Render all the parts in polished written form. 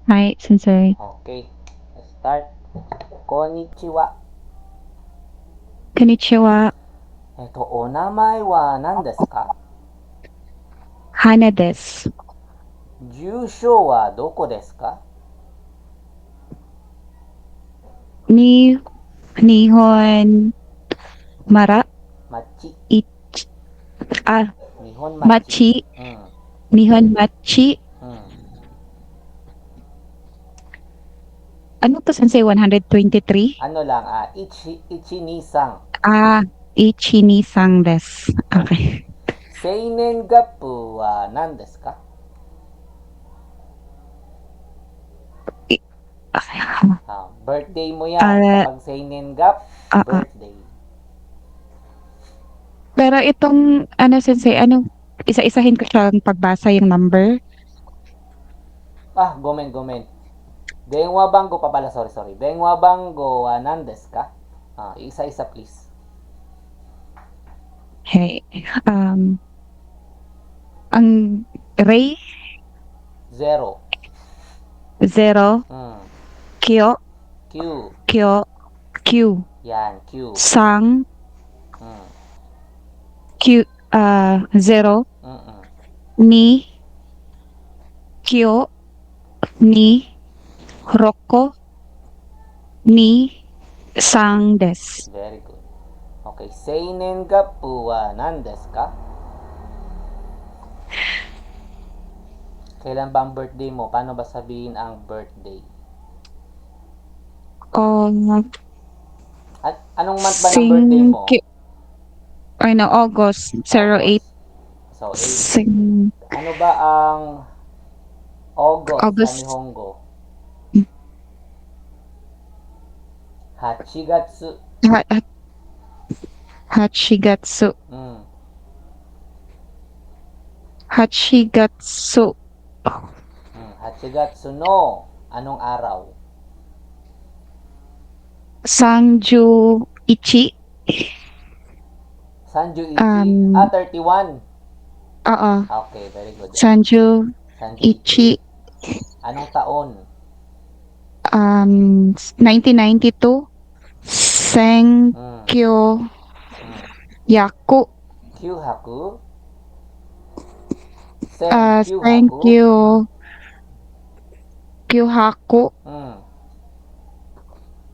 はい、先生。Okay, let's start. Konnichiwa. こんにちは。お名前は何ですか？花です。住所はどこですか？に、日本、まら、町。い、あ、日本町。町、うん。日本町. うん。Ano to, sensei? 123? Ano lang, Ichini-san. Ah, Ichinisang des. Okay. Okay. 生年月日は何ですか？ I- okay. Birthday mo yan. Ah, Kapag seinen gap, ah, ah. birthday. Pero itong, ano, sensei, ano, isa-isahin ko siyang pagbasa yung number. Gomen, gomen. Denwa bango pa pala, sorry, sorry. Denwa bango wa nan desu ka? Isa-isa please. Hey. Ang Ray, Zero. 0, Hmm. Kyo, Q. Kyo, Q, Yan, Q. Sang, Hmm. Q, 0, Mm-mm. Ni, Kyo, Ni, Roko, Ni, Sang des. Very good. Okay, seinen gappu wa nan desu ka? Kailan ba ang birthday mo? Paano ba sabihin ang birthday? Oh, At anong month ba ng birthday Sing, mo? ano, August 08, August. So, 8. Sing, Ano ba ang August sa August, Nihongo? Hachigatsu. ha, ha, Hachigatsu, Mm. Hachigatsu, Hachigatsu no. Anong araw? Sangju Ichi, Sanju Ichi. um, 31. oo, Okay, very good. Sanju Sanju Ichi. Ichi, Anong taon? 1992, Mm. Senkyo Mm. Yaku, Kyuhaku. Sen Kyuhaku. Senkyo Kyuhaku, Mm.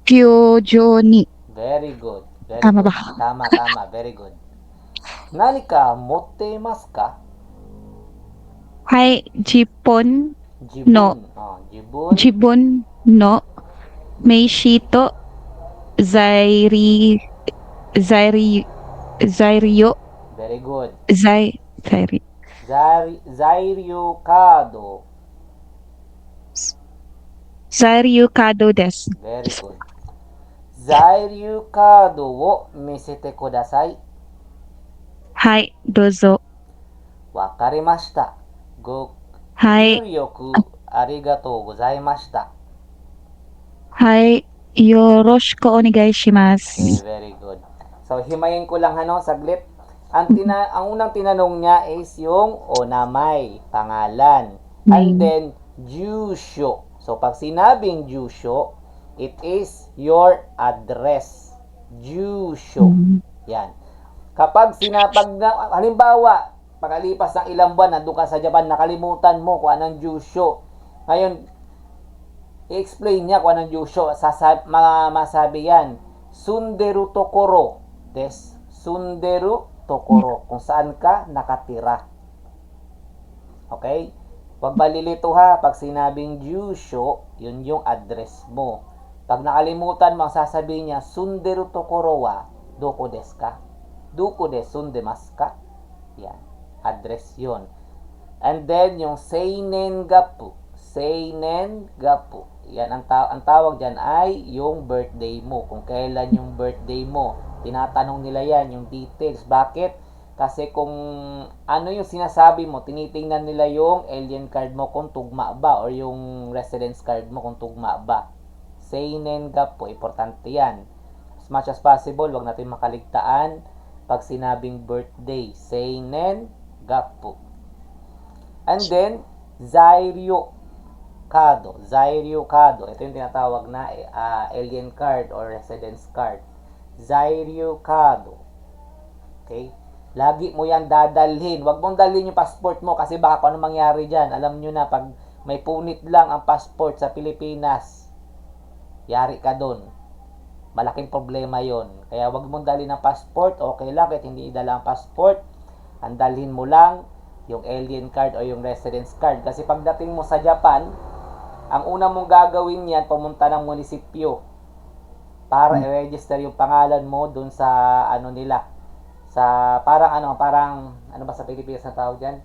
Kyujo ni. Very good. Very Tama ba? good. Tama, tama. Very good. 何か持っていますか？ Hai, Jipon no, 自分。 Jibon no, Meishito, Zairi, Zairi, Zairyo, Very good. Zairi, Zairyu カード。 Zairyu Kado des. Very good. 在留カードを見せてください。Hai, dozo. わかりました。ご Hai, 入力ありがとうございました。hai, yoroshiku onegai Okay, shimasu. very good. So, himayin ko lang saglit. Ang unang tinanong niya is yung onamay, pangalan. And Name. then, jusho. So, pag sinabing jusho, it is your address. Jusho. Mm. Yan. Kapag sinapag na, halimbawa, pagkalipas ng ilang buwan, nandun ka sa Japan, nakalimutan mo kung anong jusho. Ngayon, i-explain niya kung anong jusho. Masabi yan, Sunderu Tokoro des. Sunderu Tokoro. Kung saan ka nakatira. Okay? Huwag malilito ha. Pag sinabing jusho, yun yung address mo. Pag nakalimutan mo, sasabihin niya, Sunderu Tokoro wa doko desu ka? Doko de sundemasu ka? Yan. Address yon. And then, yung seinen gappu. Seinen gappu. Yan, ang tawag dyan ay yung birthday mo. Kung kailan yung birthday mo. Tinatanong nila yan, yung details. Bakit? Kasi kung ano yung sinasabi mo, tinitingnan nila yung alien card mo kung tugma ba or yung residence card mo kung tugma ba. Seinen gappu, importante yan. As much as possible, wag natin makaligtaan pag sinabing birthday. Seinen gappu. And then, zairyo. Kado. Zairyu Kado. Ito yung tinatawag na alien card or residence card. Zairyu Kado. Okay? Lagi mo yan dadalhin. Huwag mong dalhin yung passport mo kasi baka kung ano mangyari dyan. Alam nyo na, pag may punit lang ang passport sa Pilipinas, yari ka dun. Malaking problema yon. Kaya wag mong dalhin ang passport. Okay lang kahit hindi idala ang passport. Ang dalhin mo lang yung alien card o yung residence card. Kasi pagdating mo sa Japan, ang una mong gagawin yan, pumunta ng munisipyo para i-register yung pangalan mo dun sa ano nila. Sa parang ano ba sa Pilipinas na tawag diyan?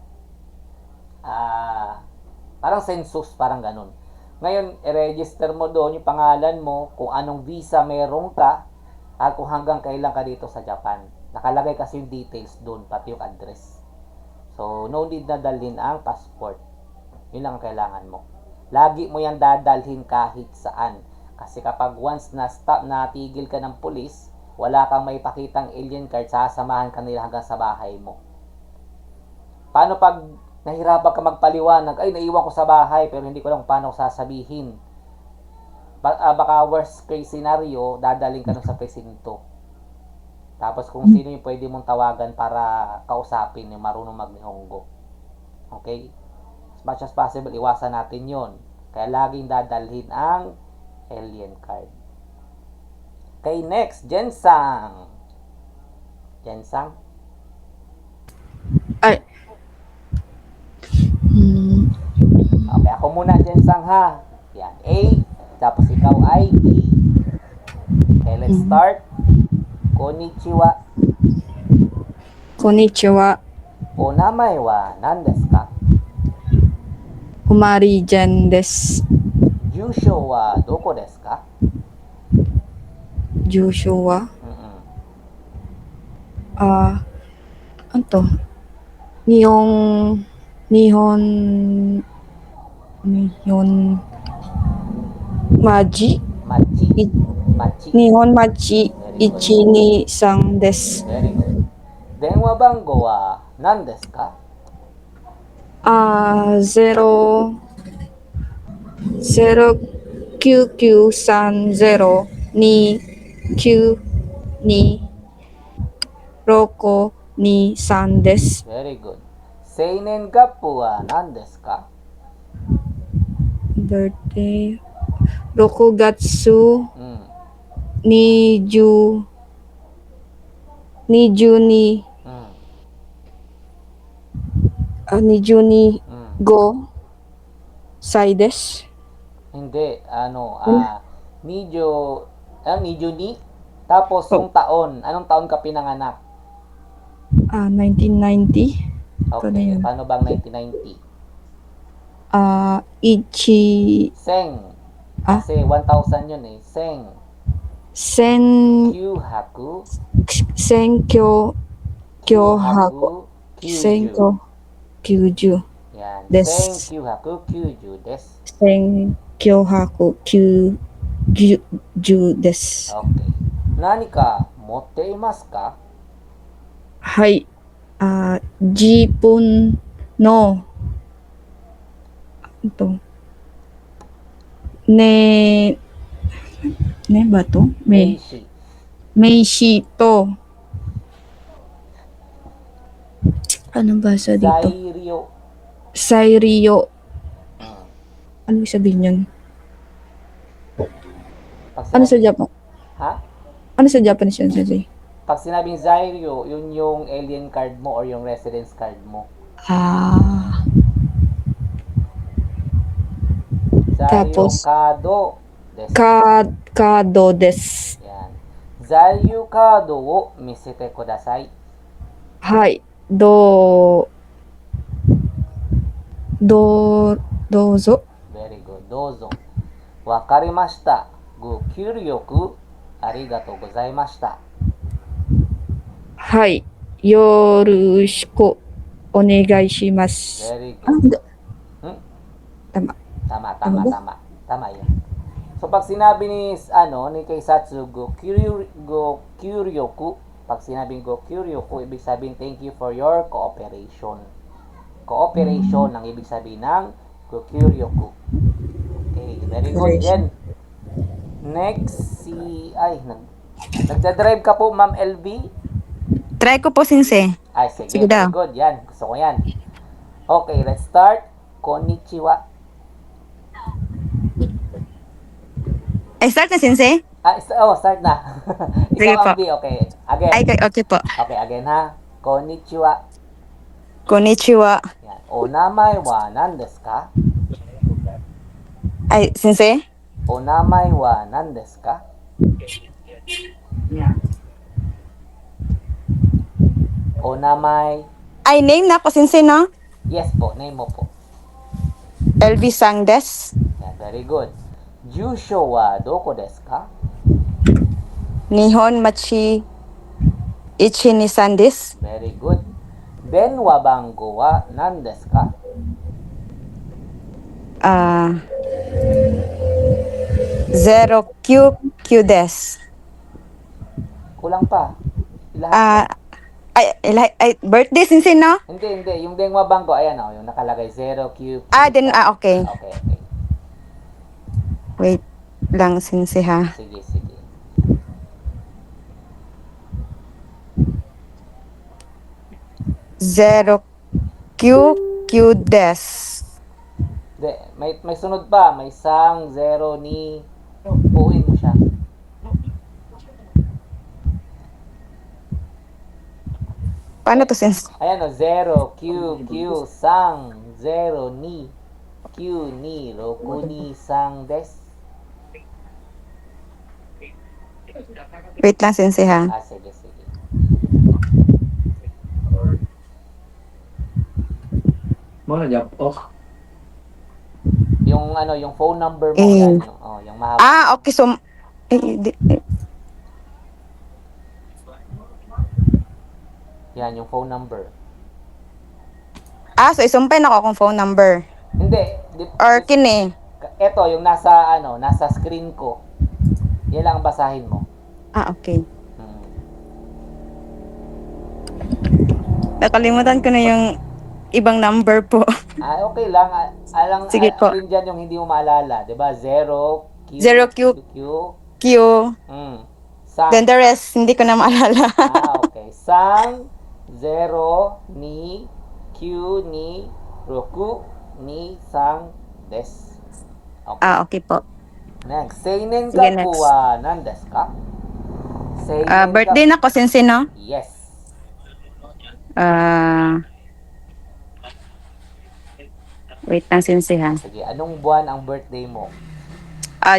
Parang census, parang ganun. Ngayon, i-register mo doon yung pangalan mo, kung anong visa meron ka, at kung hanggang kailan ka dito sa Japan. Nakalagay kasi yung details doon, pati yung address. So, no need na dalhin ang passport. Yun lang ang kailangan mo. Lagi mo yan dadalhin kahit saan. Kasi kapag once na natigil ka ng pulis, wala kang may pakitang alien card, sasamahan ka nila hanggang sa bahay mo. Paano pag nahirapan ka magpaliwanag, ay naiwan ko sa bahay pero hindi ko lang paano sasabihin. Baka worst case scenario, dadaling ka nun sa presinto. Tapos kung sino yung pwede mong tawagan para kausapin yung marunong mag-Nihongo. Okay? As much as possible, iwasan natin yon. Kaya laging dadalhin ang alien card. Okay, next, Jensang. Jensang? Ay. Okay, ako muna, Jensang, ha? Yan, A. Tapos ikaw ay B. Okay, let's start. Konnichiwa. Konnichiwa. O namae wa nan desu ka? Umari Jen desu. Jusho wa doko desu ka? Jusho wa? Mm-mm. Ano to? Nihon Maji? Machi. Machi. Nihon Machi 123 desu. Very good. Denwa bango wa nan desu ka? 09930292623です。Very good. Seinen gappu wa nan desu ka? Birthday 6月うん。 20 22うん。 22 うん。 5 歳です。 Hindi, medyo ni, tapos yung taon, anong taon ka pinanganak? 1990 Paano Okay, yun? paano bang 1990? 1 Seng. Kasi 1,000 yun eh. Seng. 千 Kyuhaku. 選挙 Kyuhaku. 選 Kyuju. 挙90 Yan. Des. Seng Kyuhaku desu. 選挙泊90です。 Okay. Nani ka motte imasu ka? はい。自分のねばと名 Meishi. 詞とanong bahasa dito? Zairyo. Sairyo. Hmm. Ano sabihin yun? Pag Ano sa sinabi- Japan? Ha? Ano sa Japanese yun, Sensei? Pag sinabing Zairyo, yun yung alien card mo or yung residence card mo. Zairyo Tapos? Kado desu. Kado des. Yan. Zairyu kado wo misete kudasai. はい。どうぞ。 Very good. Dozo. Wakarimashita. Go kyuryoku. Arigatou gozaimashita. はい。よろしくお願いします。 Very Ah, good. Hmm? tama. Tama, Tama ba? tama. Tama yan. So, pag sinabi ni Keisatsu, go kyuryoku, pag sinabing go kyuryoku, ibig sabihin, thank you for your cooperation. Cooperation ang ibig sabihin ng go kyuryoku. Very good, Duration. Jen. Next, nagdadrive ka po, Ma'am LB? Try ko po, Sensei. Ay, sige, Sige very daw. good. Yan, gusto ko yan. Okay, let's start. Konnichiwa. Ay, start na, Sensei? Start na. Ikaw Sige po. ang B, okay. Again. Ay, okay po. Okay, again ha. Konnichiwa. Konnichiwa. Yan. Onamai wa nan desu ka? Ay, Sensei? Onamai wa nan desu ka? Onamai. Ay, name na ako, Sensei, no? Yes po, name mo po. LV Sang des. Yan, very good. Jusho wa doko desu ka? Nihon Machi Ichi ni San des. Very good. Den wa bango wa nan desu ka? Zero Q des. Kulang pa. Lahat na. Ay, birthday, Sensei, no? Hindi. Yung denwa bango, ayan o, yung nakalagay 0Q. Okay. Okay. Wait lang, Sensei, ha? Sige. Zero Q des. May sunod pa. May sang, 0, ni. Buuin mo siya. Paano to, Sensei? Ayan o, 0, Q, sang, 0, ni. Q, ni, roku, ni, sang, des. Wait lang, Sensei, ha? Sige. Mana jawab oh. Yung phone number mo, yan. Yung mahaba. Okay. So, Yan, yung phone number. so isumpay na ako kung phone number. Hindi. Or kini. Ito, yung nasa screen ko. Yan lang ang basahin mo. Okay. Hmm. Nakalimutan ko na yung ibang number po. Okay lang. Sige po. Alin dyan yung hindi mo maalala. Diba? 0, Q, Zero Q. Q. Sang. Then the rest, hindi ko na maalala. Okay. Sang, 0, ni, Q, ni, roku, ni, sang, des. Okay. Okay po. Next. Seinen Sige, gaku next. wa nan desu ka? Seinen Birthday na ko, Sensei, no? Yes. Wait lang, Sensei, ha? Sige, anong buwan ang birthday mo?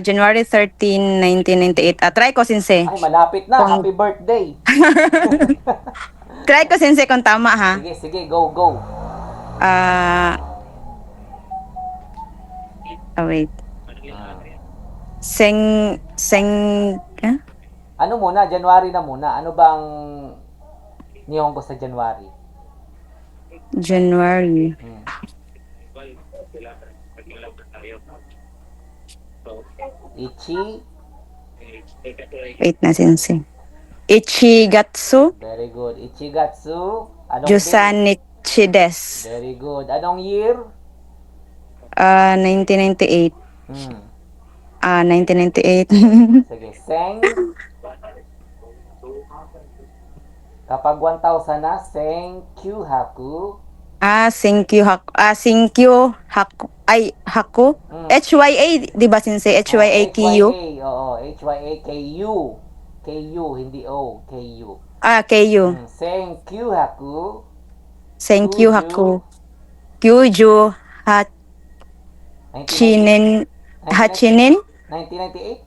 January 13, 1998. Try ko, Sensei. Ay, malapit na. Happy birthday. Try ko, Sensei, kung tama, ha? Sige, go. Wait. Seng, Ano muna? January na muna. Ano bang Nihongo sa January? January. Ichi. Wait na, Sensei. Ichigatsu. Very good. Ichigatsu. Anong Jusanichi des. Very good. Anong year? 1998. 1998. Sige. Seng. Kapag 1,000 na, Seng Kyuhaku. Senkyu haku. Haku. HYA, di ba, Sensei? HYAKU? Oo, HYAKU. KU, hindi O. KU. KU. Seng Kyuhaku. Senkyu haku. Kyuju hachinen. 1998?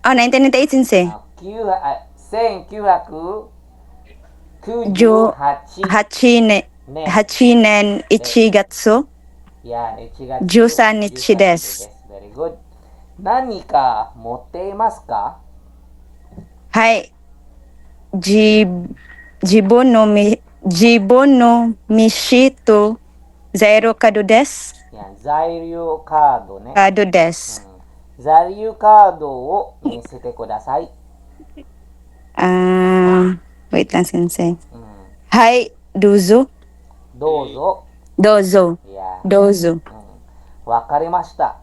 1998, Sensei. Seng Kyuhaku. Ju hachinen ichigatsu. Yan, ichigatsu. Jusanichi desu. Very good. Nani ka mottemasu ka? Hai. Jibon no mishi to zairo kado desu. Yan, zairyu kaado ne. Kado desu. Zairyu kaado o misete kudasai. Wait lang, Sensei. Hai, dozo. Dozo. Dozo. Yan. Dozo. Wakarimashita.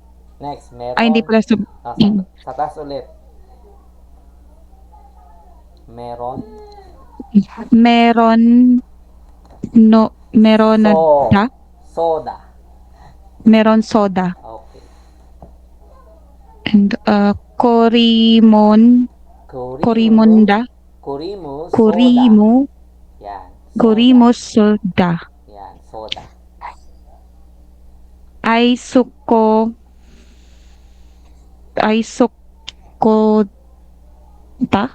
Next, meron. Ay, hindi pala sub... Sa taas ulit. Meron. Meron... No, meron na... Da? Soda. Meron soda. Okay. And, Korimon... Korimonda? Kurimu, soda. Korimo... Yan. Soda. Korimo soda. Yan, soda. Aisuko... Aisuko... Ta?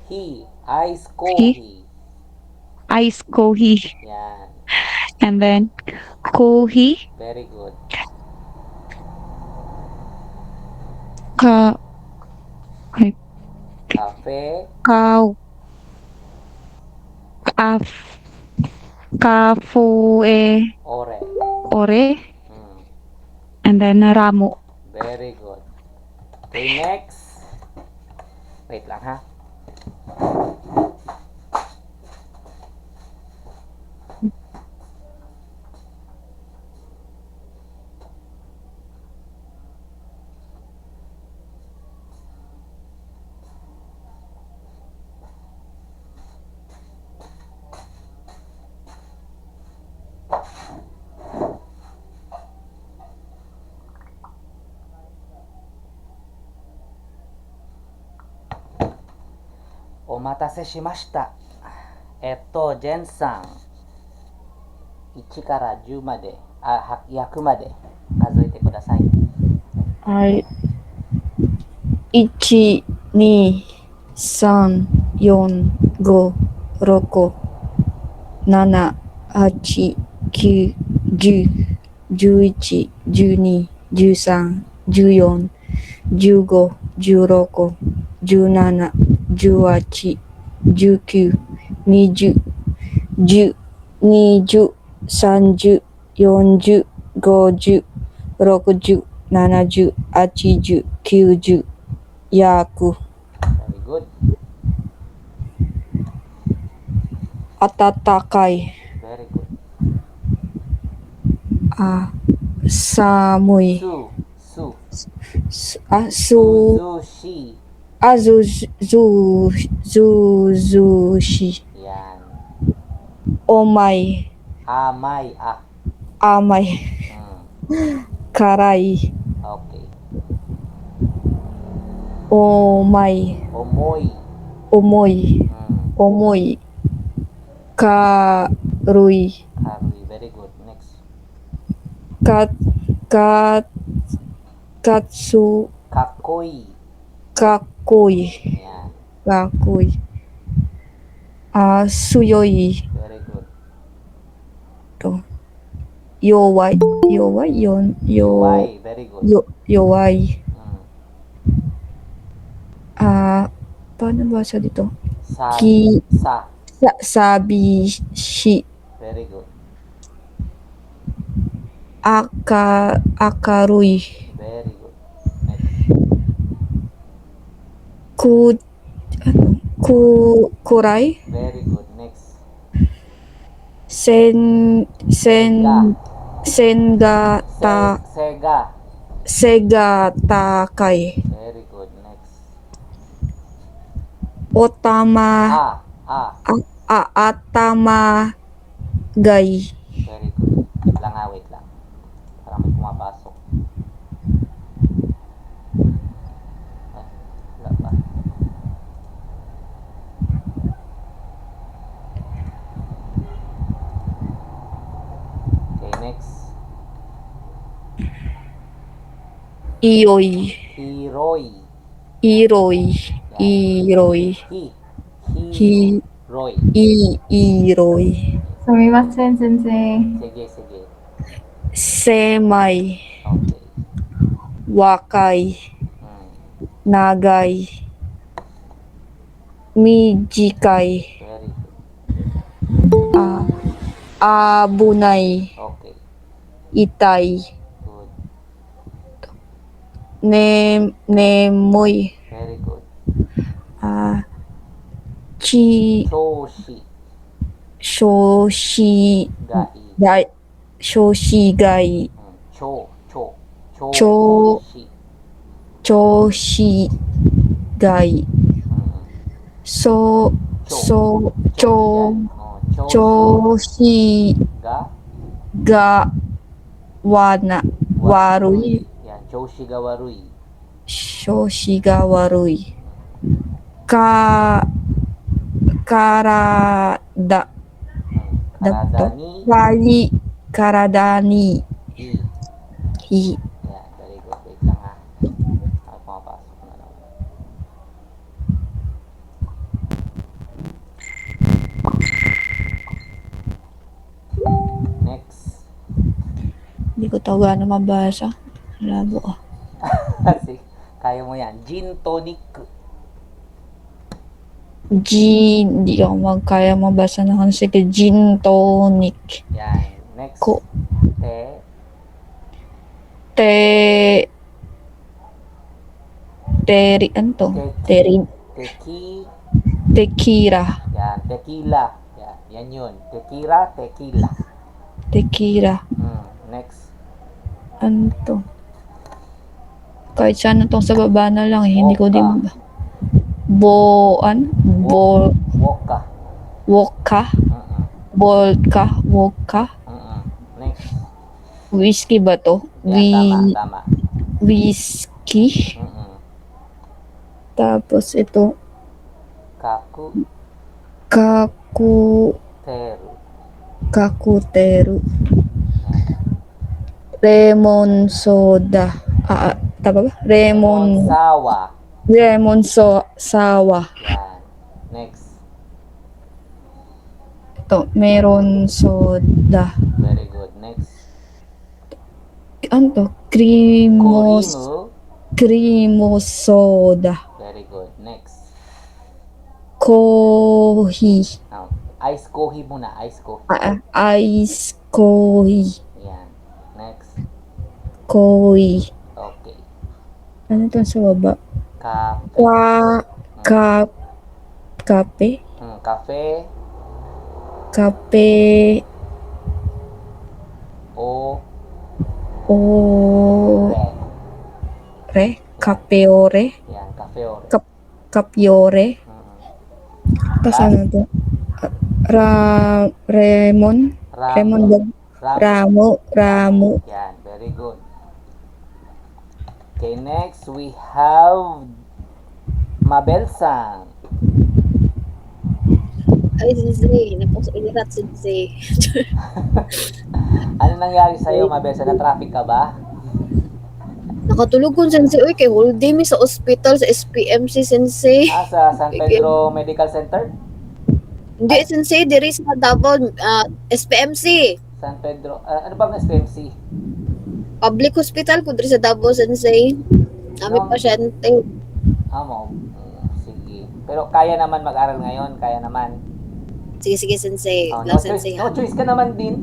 He. Ice coffee. Ice kohi. Yan. And then, kohi... Very good. Ka... Ay, Cafe. Kaw... Af... Kafue... Ore. Ore... Hmm. And then, ramo. Very good. Okay, next. Wait lang ha. Omatase shimashita. Jenさん。1から10まで、100まで数えてください。はい。1、2、3、4、5、6、7、8、9、10、11、12、13、14、15、16、17、18、19、20、10、20、30、40、50、60、70、80、90、100。Very good. 暖かい。Very good. 寒い。Su. あ、す、 Sushi. あ、ずし。Yan. おまい。 Amay. 甘い。 辛い。 Okay. おまい。 Omoy. 重い。重い。軽い。 Karui. Very good. Next. かつ、 Kakkoi. かっこいい。 Yan. かっこいい。強い。 Very good. 弱い。Yuwai. Very good. 弱い。paano bahasa dito? Sabi si Very good. akaroy. Very good. Kuray. Very good. Next. Sega takay. Very good. Next. Otama. Atama gay. Very good. Wait lang. Parang may pumapasok. Wala pa. Okay, next. Iroy. Iroy. Sumimasen, sensei. Sige. Semay. Okay. Wakay. Nagay. Mijikay. Very good. Abunay. Okay. Itay. Good. Nemoy. Very good. Shoshi. Gai. Shoshi gai. Cho. Cho. Choshi gai. Mm. So, so, Cho. cho, Yan. Oh, choshi ga. ga warui. Yan. Choshi ga warui. Shoshi ga warui. Ka, karada, Karada ni karada ni, i. hi. Yan. Very good. Wait lang ha. Ay, pumapasok na lang. Next. Hindi ko taga na mabasa. Labo ah. Kasi, kaya mo yan. Gin tonic. Hindi ako magkaya mabasa na sige. Gin tonic. Yan. Next. Ko. Te. Ano to? Teki. Tequila. Yan. Tequila. Yan. Yan yun. Tequila. Tequila. Tequila. Next. Ano to? Kahit sana tong sa baba na lang eh. Hindi ko din Woka. Woka. Woka. Next. Whiskey ba to? Yan, tama. Whiskey. Tapos ito, Kaku. kakuteru. Teru. Lemon soda. Tama ba? Sawa. Sawa. Yan. Next. Ito, meron soda. Very good. Next. Ano to? Krimo soda. Very good. Next. Kohi. Now, ice coffee muna. Ice coffee. Ice kohi. Yan. Next. Koi. Okay. Ano to sa baba? Kape. Kape. Kape. Kape. Kapeore. Yan. Kapeore. Kapiore. Tapos ano to? Remon. Ramo. Yan. Very good. Okay, next we have Mabel-san. Ay, sensei. Napos-ilirat, sensei. Ano nangyari sa'yo, Mabel-san? Na-traffic ka ba? Nakatulog ko, sensei. Uy, kay whole day mi sa hospital, sa SPMC, sensei. Sa San Pedro Medical Center? Hindi, sensei. Diri sa Davao, SPMC. San Pedro, ano bang SPMC? Public hospital ko diri sa Davao, sensei. Aming pasyente. Mo. Sige. Pero kaya naman mag-aral ngayon, kaya naman. Sige, sensei. Oh, Lang, sensei. no choice ka naman din.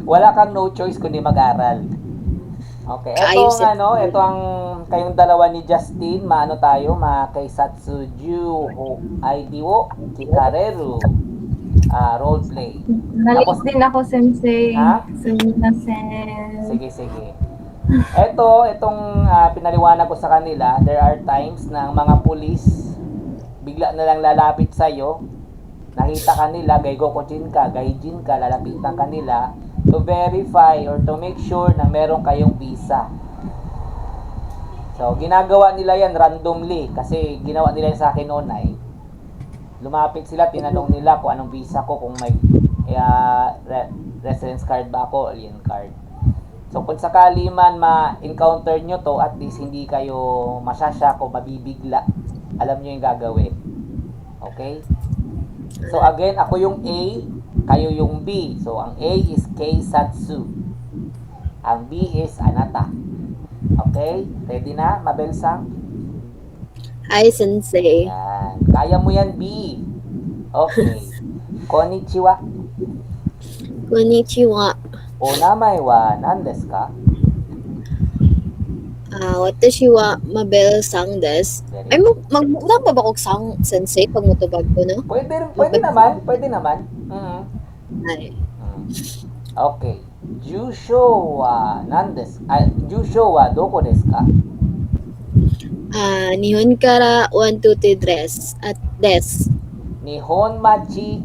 Wala kang no choice kundi mag-aral. Okay, Ayos ito ang kayong dalawa ni Justin, Kaisatsu Aidiwo Kikareru. Role play. Nalis din ako, sensei. Ha? Suminasen. Sige. Itong pinaliwanag ko sa kanila, there are times na ang mga pulis bigla na lang lalapit sa'yo, nakita kanila, gaijin ka, lalapitan kanila to verify or to make sure na meron kayong visa. So, ginagawa nila yan randomly kasi ginawa nila yan sa akin noon ay lumapit sila, tinanong nila kung anong visa ko, kung may residence card ba ako, alien card. So, kung sakali man ma-encounter nyo to, at least hindi kayo masyasyak o mabibigla. Alam nyo yung gagawin. Okay? So, again, ako yung A, kayo yung B. So, ang A is Keisatsu. Ang B is Anata. Okay? Ready na, Mabel-san? Hi, sensei. Yan. Kaya mo yan, B. Okay. Konnichiwa. Konnichiwa. O namae wa nan desu ka? Watashi wa Mabel sang desu. Ay, magmukha pa ba kong sang, sensei, pag mutubag ko, no? Pwede naman. Ay. Okay. Jusho wa nan desu Jusho wa doko desu ka? Nihon kara 1, 2, 3 dress at des. Nihon machi.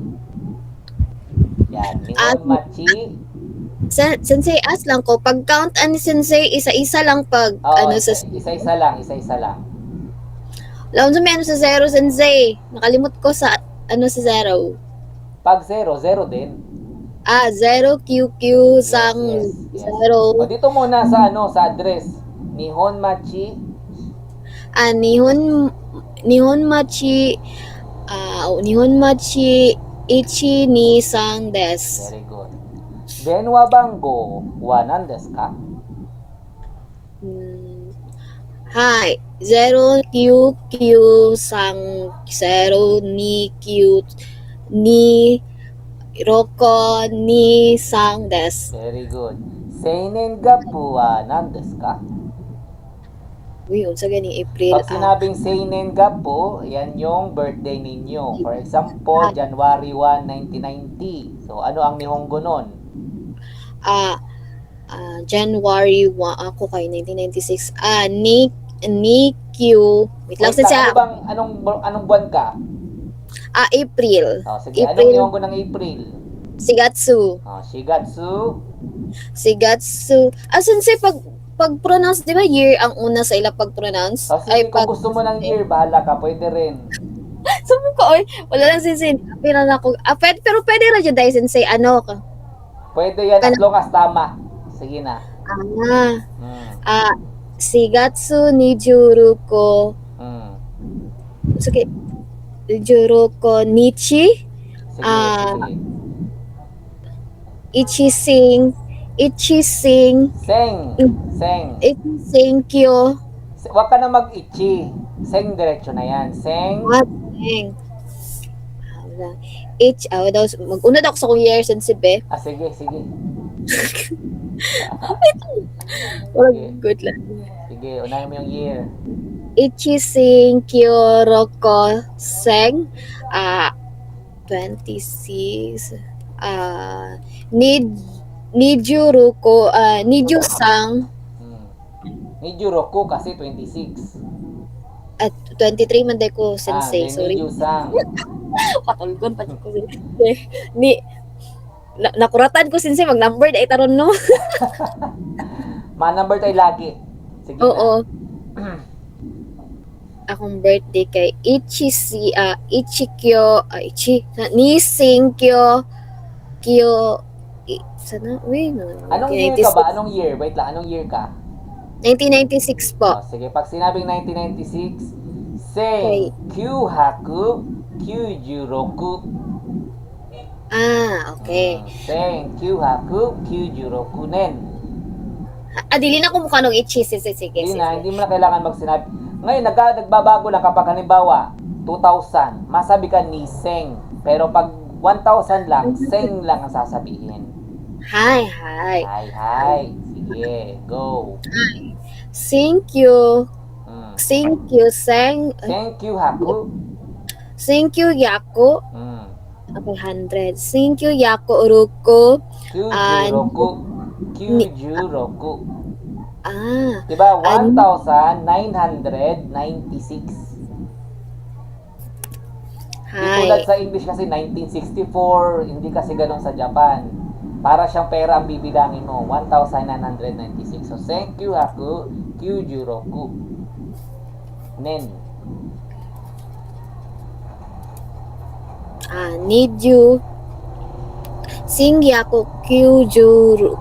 Yan, Nihon machi. Sensei, ask lang ko, pag count ani sensei, isa-isa lang pag Oo, sa... isa-isa lang, isa-isa lang. Laon sa may ano sa zero, sensei. Nakalimot ko sa sa zero. Pag 0, 0 din. 0 QQ sang Yes. zero. O, dito muna sa sa address. Nihon machi. Nihon machi Nihon machi ichi ni sang des. Very good. Denwa bango wa nan desu ka? Hi, 0 QQ sang 0 ni Q ni Roko ni sang des. Very good. Seinen gappu wa nan desu ka? Uy, unsa gani April? Pag sinabing Seinen gappu, yan yung birthday ninyo. For example, January 1, 1990. So, ano ang Nihongo nun? January 1 ako kay 1996. Ni Q. Wait lang Wait lang, siya. anong buwan ka? April. Oh, sige, April. anong Nihongo ng April? Sigatsu. Oh, Shigatsu. Sigatsu. Sensei, pag-pronounce, di ba year ang una sa ila pag-pronounce? Oh, sige, kung gusto mo ng year, bahala ka, pwede rin. Sabi ko, oy, wala lang sensei. Pero ako. Pero pwede rin dyan dahil sensei, ano ka? Pwede yan as long as tama. Sige na. Sigatsu ni Juruko. Sige. Juruko Nichi. Sige, sige. Ichising. Seng. Ichisenkyo. Huwag ka na mag-ichi. Seng diretso na yan. Seng. Seng. Mag-una daw ako sa kong year sensei be. Sige. Sige. Good lang. Sige, unahin mo yung year. Ichising Kyoroko Seng 26 Nijuruko Nijusang Nijuroku kasi 26. at 23 man day ko sensei, sorry. Nijusang. Patulgon pa ko sensei. Nakuratan ko sensei mag number day taron no. Ma-number tayo lagi. Sige Oo. na. Akong birthday kay Nisingkyo sana, Anong year ka ba? Anong year? Wait lang, anong year ka? 1996 po. Sige, pag sinabing 1996, Seng Kyuhaku Kyujuroku. Okay. Seng Kyuhaku Kyujuroku nen. Dili na ko mukha nung sige. Hindi mo na kailangan magsinabi. Ngayon, nagbabago lang kapag halimbawa, 2,000, masabi ka ni Seng. Pero pag 1,000 lang, Seng lang ang sasabihin. Hi. Hi. Sige, go. Thank you, Seng. Thank you, Haku. Thank you, Yaku. Okay, 100. Thank you, Yaku Uruko. Kyujuroku. Diba? 1,996. Tulad sa English kasi 1964, hindi kasi ganun sa Japan. Para siyang pera ang bibilangin mo, 1,996. So, thank you, Haku, Kyujuroku. Nen. Need you. Singyaku Kyujuroku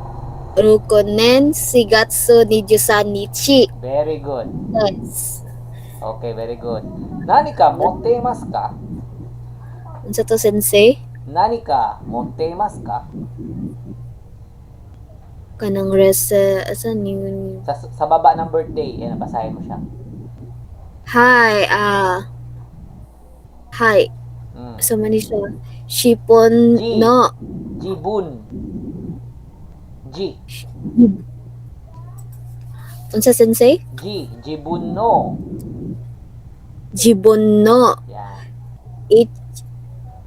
nen Shigatsu 23 nichi. Very good. Yes. Okay, very good. Nani ka mottemasu ka? Unsa to sensei? Nani ka mottemasu ka? Kanang asan yun? Sa baba ng birthday, yan, basahin mo siya. Hi. So mani siya. Shipon G. no. Jibun. G. Unsa sensei? Jibun no. Jibon no. Yan.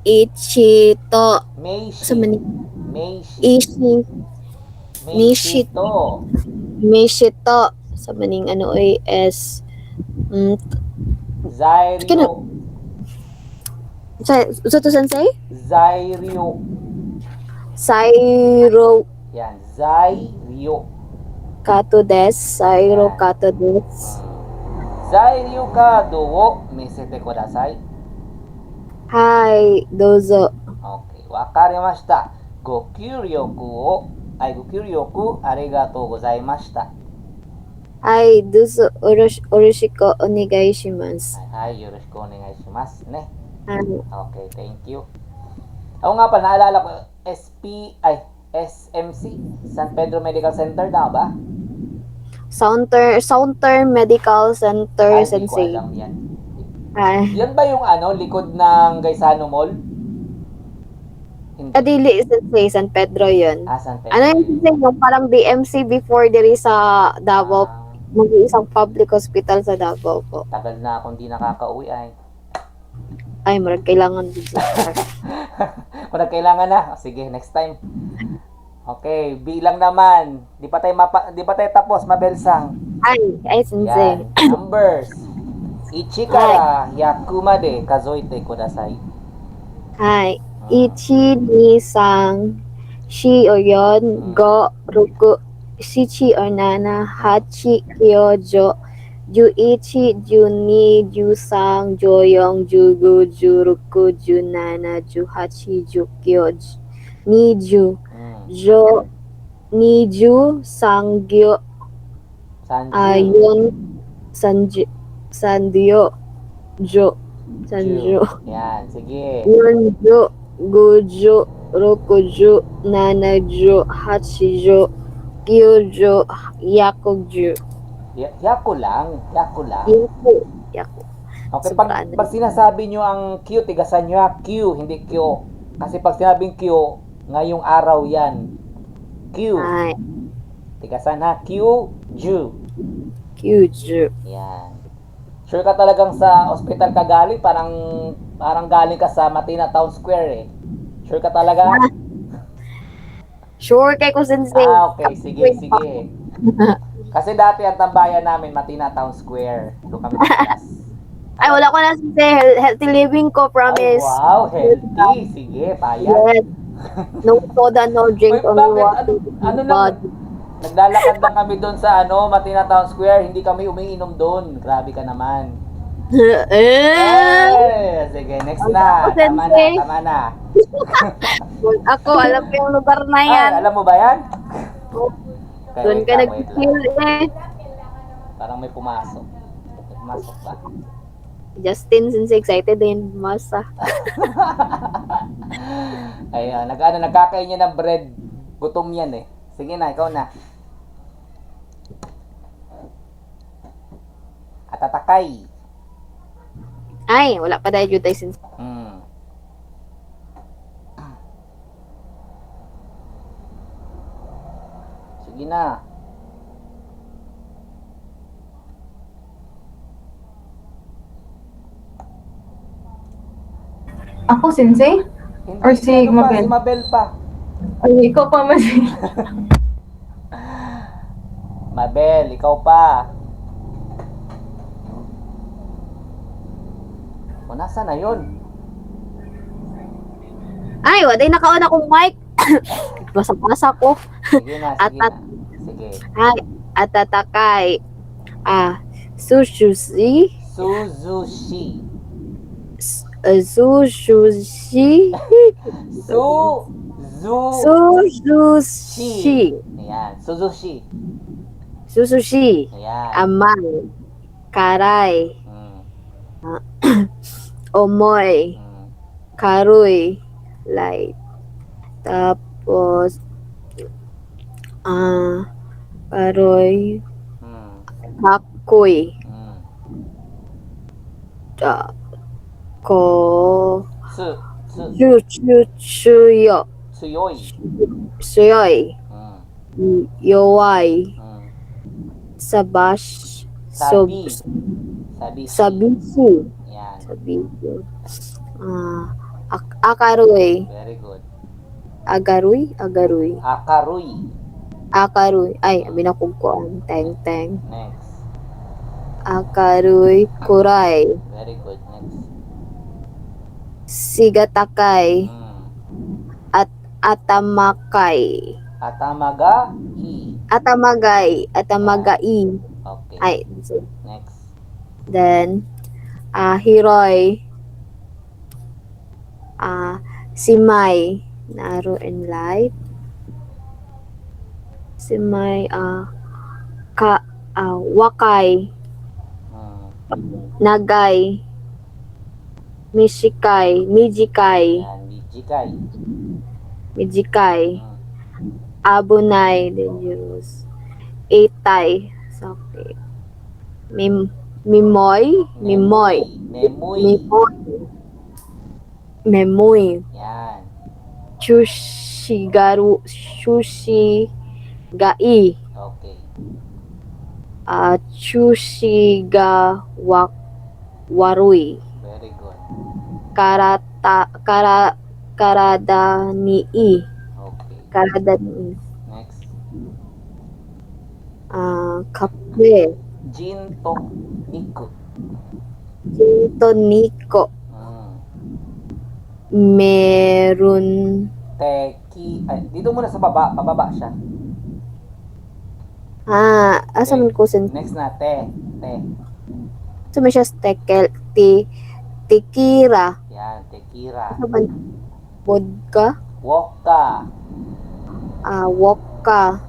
Ichito. Meishi. Sa mani Meishi. ishi. Mishito. Mishito. Sa maning ano ay S. Zairyo. Sa to sensei? Zairyo. Sairo Yan. Zairyo. kato desu. Sairo kato desu. Zairyo kado wo misete kudasai. Hai, dozo. Okay. Wakarimashita. Go kyuryoku arigatou gozaimashita. Hai, dozo oroshiku onegai shimasu. Hi, yoroshiku onegaishimasu ne. Hai. Okay, thank you. Ako nga pa, naalala ko, SMC, San Pedro Medical Center, tama ba? Saunter Medical Center, Ay, di ko sensei. alam yan. Hai. Yan ba yung likod ng Gaisano Mall? Hindi. Adili, sensei, San Pedro yun. San Pedro. Ano yung sensei, yung parang DMC before diri sa Davao, Ah, mag-iisang public hospital sa Davao po. tagal na akong di nakakauwi ay. Ay, marag kailangan dito. Kung nagkailangan na, sige, next time. Okay, bilang naman. Di pa tayo tapos, mabelsang. Ay, sensei. Yan, numbers. Ichikara yakumade kazoite kudasai. Hai. Ichi, ni, sang, shi, o yon, go, ruku, shichi, o nana, hachi, kyojo, juichi, juni, jusang, joyong, jugu, juruku, junana, juhachi, jukyo, niju, jo, niju, sangyo, Sanju. ayon, sandio, jo, sanjo, Yan, sige. yonjo, gojo, rokojo, nanajo, hachijo, kyojo, yakojo. Yaku lang. Yaku. Okay, Sobrang pag sinasabi nyo ang Q, tigasan nyo Q, hindi Q. Kasi pag sinabing Q, ngayong araw yan. Q. Ay, Tigasan Q, Ju. kyojo. Yan. Sure ka talagang sa ospital ka galing? Parang galing ka sa Matina Town Square eh. Sure ka talaga? Sure kay ko sensei. Okay. Sige. Kasi dati ang tambayan namin, Matina Town Square. Doon kami class. Ay, wala ko na sensei. Healthy living ko, Ay, promise. wow, healthy. Sige, payag. Yes. No soda, no drink, Uy, only bakit? water. Ano lang? Naglalakad lang kami doon sa Matina Town Square. Hindi kami umiinom doon. Grabe ka naman. Sige, next na. Tama na. Ako, alam ko yung lugar na Ay, yan. alam mo ba yan? Okay, Doon wait ka lang. nag-feel eh. Parang may pumasok. May pumasok ba? Justin, since excited din, masa. Ayun, nagkakain niya ng bread. Gutom yan eh. Sige na, ikaw na. Atatakay. Ay, wala pa dahil tayo since. Sige na. Ako, sensei? Hindi, Or si ano pa, Mabel? Si Mabel pa. Ay, ikaw pa mas. Mabel, ikaw pa. O, nasa na yun? Ay, waday nakaon akong mic. Basa-basa ko. Sige na. Sige. Ay, atatakay. Sushi. Suzushi. Sushi. Sushi. Ayan, Suzushi. Sushi. Ayan. Amang. Karay. Omoy. Karoy. Light. Tapos, karoy. Kakoy. Ko. Suyo. Suyoy. Suyoy. Yoway. Sabash. Sabi. Sabishi. Ayan. Sabishi. Akaroy. Very good. Agaroy. Akaruy. Akaruy. Ay, binakog ko ang teng. Next. Akaruy kuray. Very good. Next. Sigatakay. At atamakay. Atamagahi. Atamagai. Okay. Ay, Next. then, hiroy. Simay. Narrow and light. Simay, wakay. Nagay. Mijikay. Yan. Mijikay. Mijikay. Abunay, dangerous. Itay, sakit. Mimoy. Memoy. Yan. Shushigai. Okay. Waruy. Very good. Karadanii. Okay. Karadanii. Next. Kape. Jinto Niku. Toniko. Meron. Dito muna sa baba. Pababa siya. Asa man ko sen. Next na. Te. So may siya tekira. Yan. Tekira. Ano ba? Vodka. Wokka. Wokka.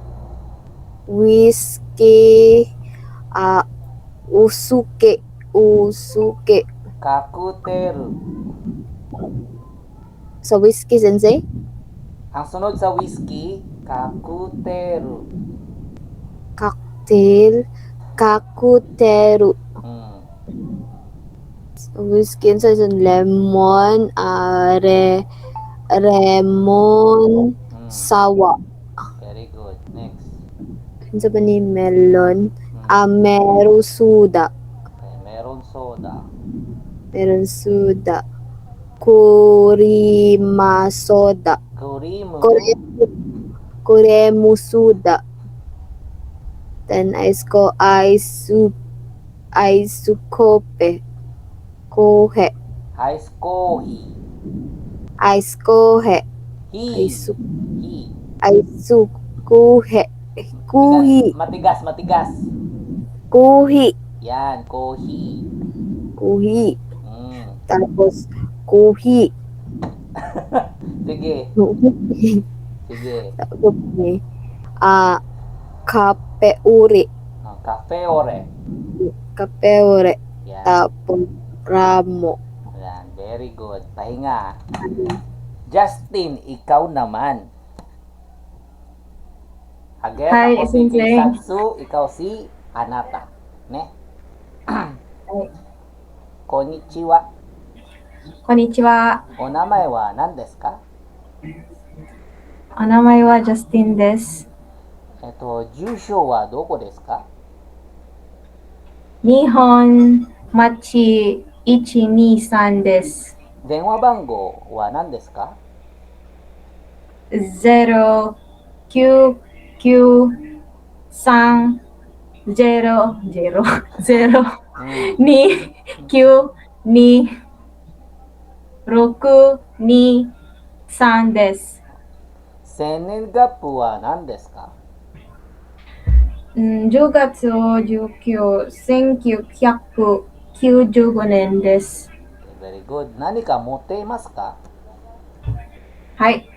Whiskey. Usuke. Kakuteru. Sa whiskey, sensei? Ang sunod sa whiskey, kakuteru. Cocktail. Kakuteru. Sa whiskey, sa lemon. Remon. Sawa. Very good. Next. Ano ba ni melon? Merusuda. Okay, meron soda. Meron suda. Kurimasoda. Kurimu. Kuremusuda. Then aisukope. Kohe. Ice kohi. Aiskohe. Hi. Aisukuhe. Kuhi. Matigas. Kuhi. Yan, kohi. Kuhi. Tapos, kuhi. Sige. Tapos, kapeuri. Cafe ore. Kapeure. Yan. Tapos, ramo. Yan, very good. Pahinga. Justin, ikaw naman. Again, Hi, ako si Sensei. Keisatsu, ikaw si Anata. Ne? Konnichiwa. こんにちは。お名前は何ですか？お名前はジャスティンです。住所はどこですか？日本町123です。電話番号は何ですか？ 099300223です。生年月日は何ですか10月19、1995年です。？Very good. 何か持っていますか？はい。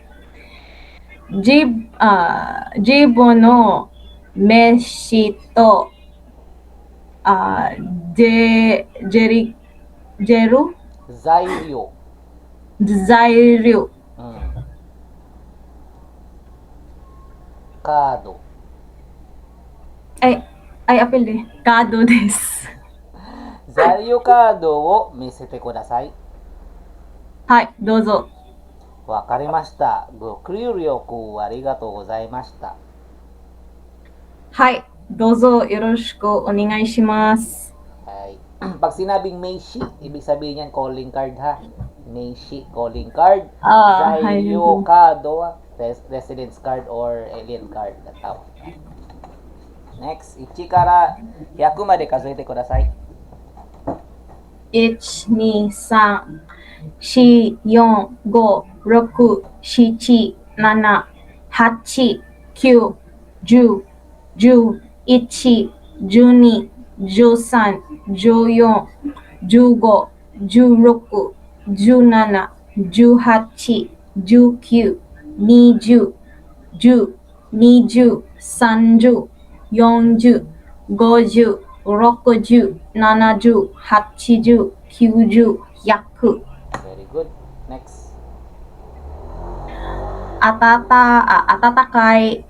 自分の名刺と、ジェル材料。材料。カード。アピールでカードです。材料カードを見せてください。はい、どうぞ。わかりました。ご協力ありがとうございました。はい、どうぞよろしくお願いします。Okay. Pag sinabing Meishi, ibig sabihin yan calling card ha. Meishi, calling card. Hay. Zairyo kado, residence card or alien card. Next, 1から100まで数えてください。 1、2、3、4、4、5、6、7、7、8、9、10、11、12、13、14、15、16、17、18、19、20、10、20、30、40、50、60、70、80、90、100。Very good. Next. 暖かい、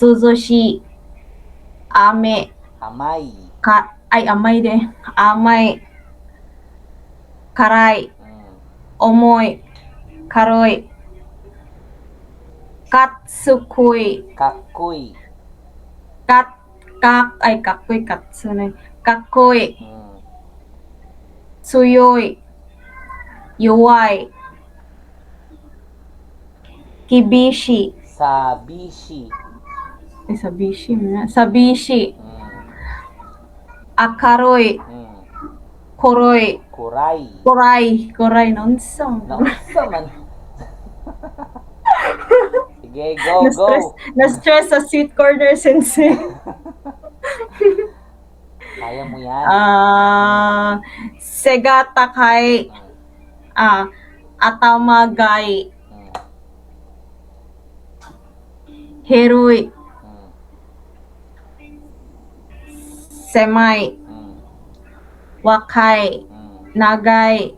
涼しい、雨、甘い。甘いで。甘い、辛い、重い、軽い、かっこいい、かっこいい。かっこいい、かっこいい、強い、弱い、厳しい、寂しい。寂しい、明るい、暗い、暗い、なんさん。Nausa man. Sige, go. Na-stress sa sweet corner, sensei. Kaya mo yan. Sega takai, atamagai, hiroi, semai, wakai, nagai,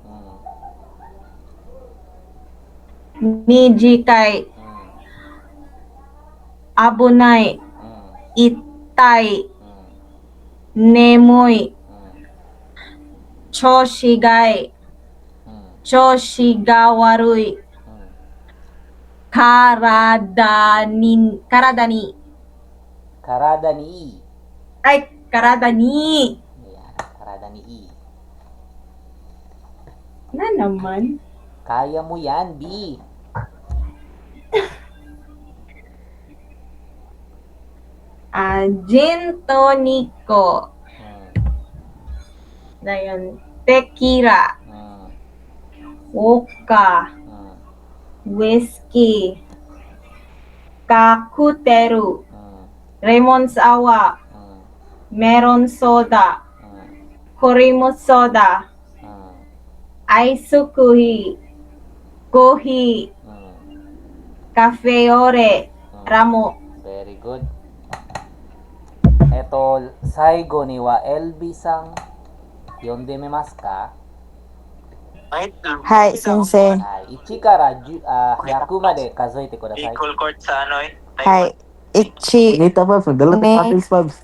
mijikai, abunai, itai, nemoy, choshigai, choshiga warui, karada ni, Karada ni. karada ni. Yan, karada ni I. Na naman. Kaya mo yan, B. Gin tonico. Dayon, tequila, vodka, whiskey, kakuteru, lemon sour, meron soda, kurimu soda, ice coffee, cafe ore, ramo. Very good. Eto, saigo ni wa Elbisang yondememasu ka? はい、先生。はい、1から100まで数えてください。はい。1、 Kita, Pabs. Magdala Ni- ka patils, Pabs.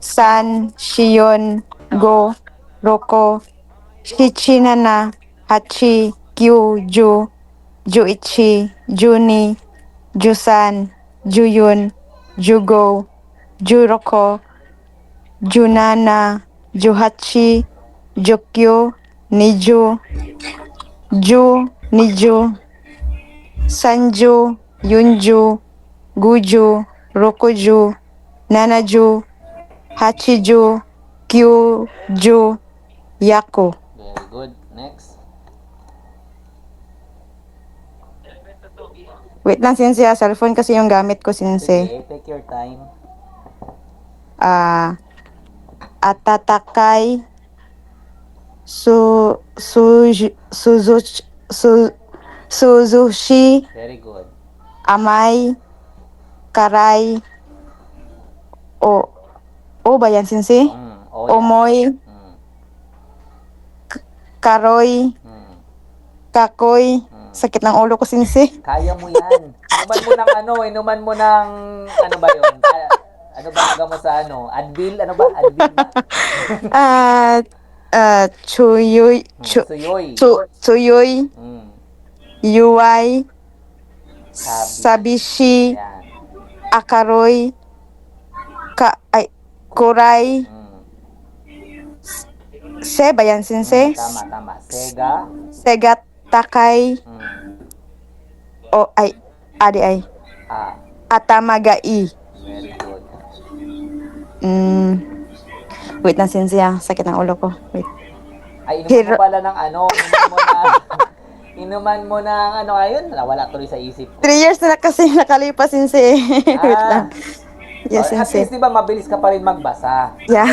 3、4、5、6、7、7、8、9、10、11、12、13、14、15、16、17、18、19、20、10、20、30、40、50、60、70、80、90、100。 Very good. Next. Wait lang, sensei. Cellphone kasi yung gamit ko, sensei. Sige, take your time. Atatakai, suzushi, Very good. amay, karay, o ba yan, sensei? Oh, yan. Omoy, karoy, kakoy. Sakit ng ulo ko, sensei. Kaya mo yan. Inuman mo ng ano ba yun? Ano ba nagamot sa ano? Advil? Ano ba? Advil ba? Chuyoy, Suyoy. tsuyoy, yuway, sabishi, Yan. akaroy, kuray, se ba yan, sensei? Tama. Sega. Segat, takay, adi ay, Ah, atamagai. very good. mm, wait na sensei sakit ng ulo ko. Wait. Ay, inuman mo Hero- pala ng ano, inuman mo ng ano, ayun, nawala tuloy sa isip. 3 years na kasi nakalipas sensei. Wait lang. Yes, At sensei. least, di ba, mabilis ka pa rin magbasa. Yeah.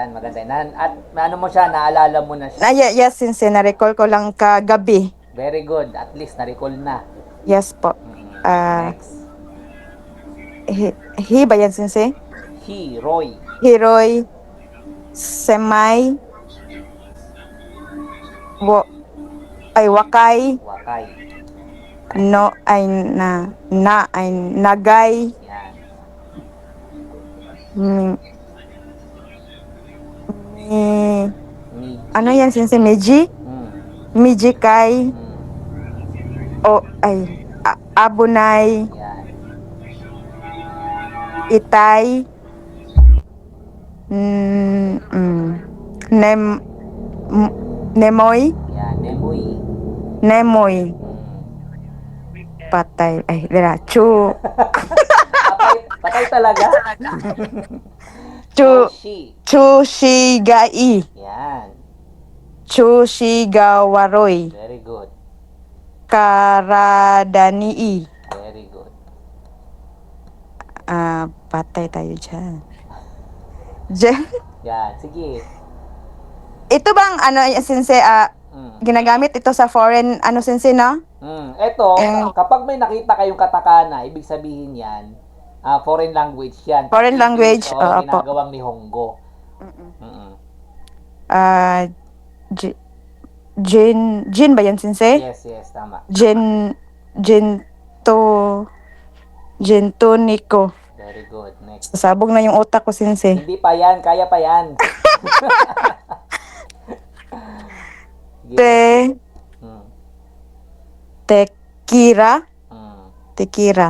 Maganda yan. At ano mo siya, naalala mo na siya. Yes, sensei. Na-recall ko lang kagabi. Very good. At least, na-recall na. Yes po. Next. He ba yan, sensei? He, Roy. Hiroy, Semay, Wakay, Wakay. No, ay ay Nagay, Yan. mi, Ni. ano yan, sensei? Meji? Mm. Mijikay, Mm. Abunay, Yan. Itay, Nemoy, Yan. Nemoy. Nemoy, Mm. patay, Chu, Patay talaga? Chu, She. Chushigai, Yan. Chushigawaroy, Very good. Karadanii. Very good. Patay tayo dyan. Yan. Sige. Ito bang sensei, Mm. ginagamit ito sa foreign sensei, no? Eto, Eh. kapag may nakita kayong katakana, ibig sabihin yan, foreign language yan. Foreign language, O, oo po. ginagawang Nihongo. Mm-mm. Jin ba yan, sensei? Yes, tama. Jinto Nico. Very good. Next. Sasabog na yung utak ko, sensei. Hindi pa yan, kaya pa yan. Sige. Mm. Tekira. Mm. Tekira.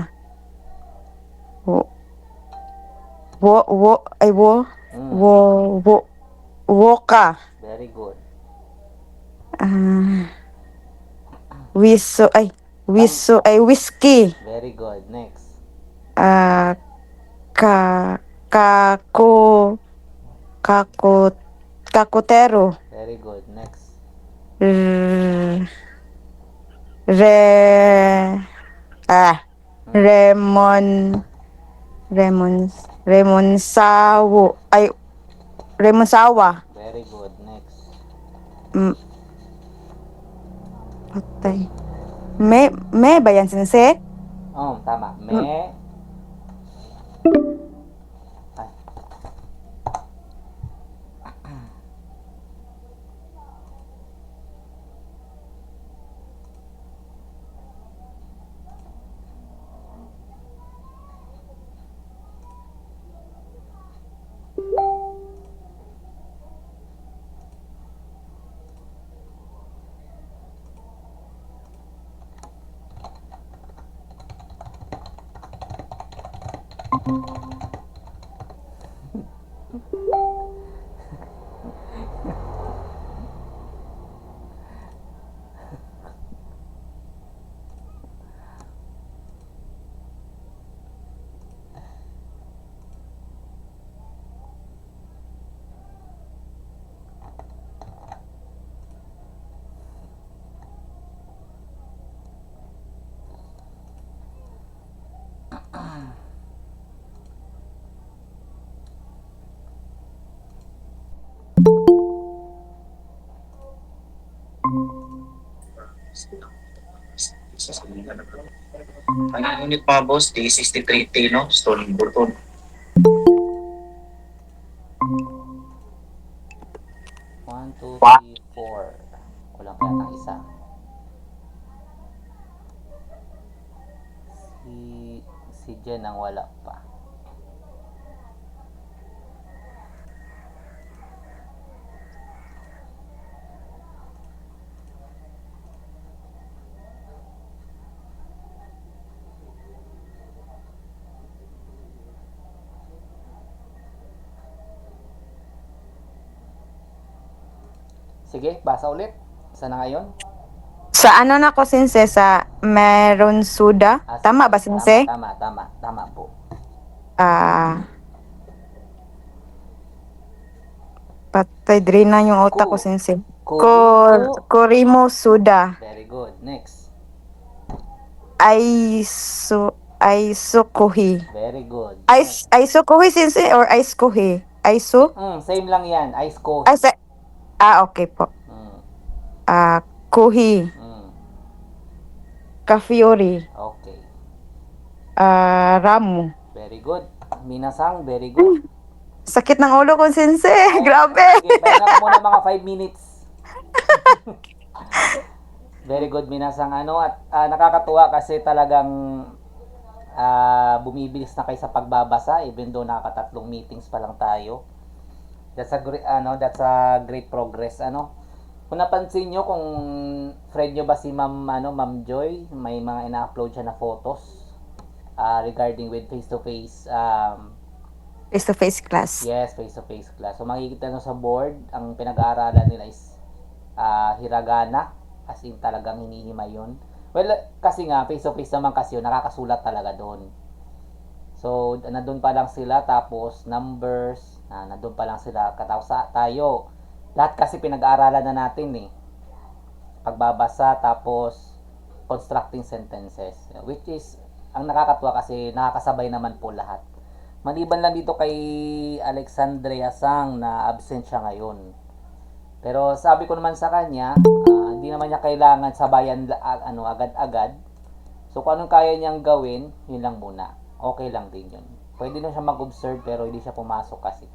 Mm. Woka. Very good. Whiskey. Very good. Next. Kakotero. Very good. Next. Remonsawa. Very good. Next. Patay. Me ba yan, sensei? Tama. Me. Ay. Ang unit mga boss, D63T, no? Stolen Burton. One, two, three, four. Kulang pa yata isa. Si Jen ang wala pa. Sige, basa ulit. Isa na ngayon. Sa na ko, sensei? Sa Meron Suda? Tama ba, sensei? Tama po. Patay, drain na yung utak ko, sensei. Kuriko. Korimo Suda. Very good. Next. Aisukuhi. Very good. Aisukuhi, sensei, or Aisukuhi? Same lang yan. Ice coffee. Okay po. Mm, Kuhi. mm, Kafiori. okay. Ramu. Very good. Minasang, very good. Sakit ng ulo ko, sensei. Grabe. Sige, pahinga ka muna mga 5 minutes. Very good, Minasang. At nakakatuwa kasi talagang bumibilis na kayo sa pagbabasa even though nakakatatlong meetings pa lang tayo. That's a great progress. Kung napansin nyo, kung friend nyo ba si Ma'am Joy, may mga ina-upload siya na photos regarding with face-to-face Face-to-face class. yes, face-to-face class. So makikita nyo sa board, ang pinag-aaralan nila is hiragana, as in talagang hinihima yun. Well, kasi nga, face-to-face naman kasi yun, nakakasulat talaga doon. So, nandun pa lang sila, tapos numbers, nandun pa lang sila, tayo. Lahat kasi pinag-aaralan na natin pagbabasa, tapos constructing sentences. Which is, ang nakakatuwa kasi nakakasabay naman po lahat. Maliban lang dito kay Alexandria Sang na absent siya ngayon. Pero sabi ko naman sa kanya, hindi naman niya kailangan sabayan agad-agad. So kung anong kaya niyang gawin, yun lang muna. Okay lang din yun. Pwede na siya mag-observe pero hindi siya pumasok kasi.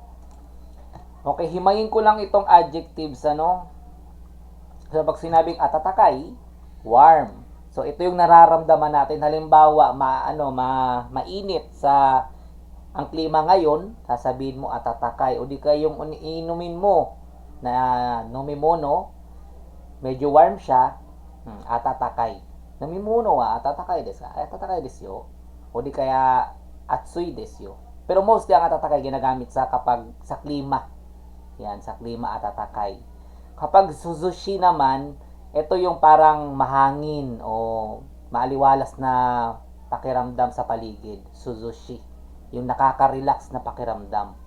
Okay, himayin ko lang itong adjectives So pag sinabing atatakay, warm. So ito yung nararamdaman natin. Halimbawa, mainit sa ang klima ngayon, sasabihin mo atatakay. O di kaya yung inumin mo na nomimono, medyo warm siya, atatakay. Nomimono atatakay desu ka? Atatakay desu yo. O di kaya atsui desu yo. Pero mostly ang atatakay ginagamit kapag sa klima. Yan, sa klima atatakay. Kapag suzushi naman, ito yung parang mahangin o maaliwalas na pakiramdam sa paligid. Suzushi. Yung nakaka-relax na pakiramdam.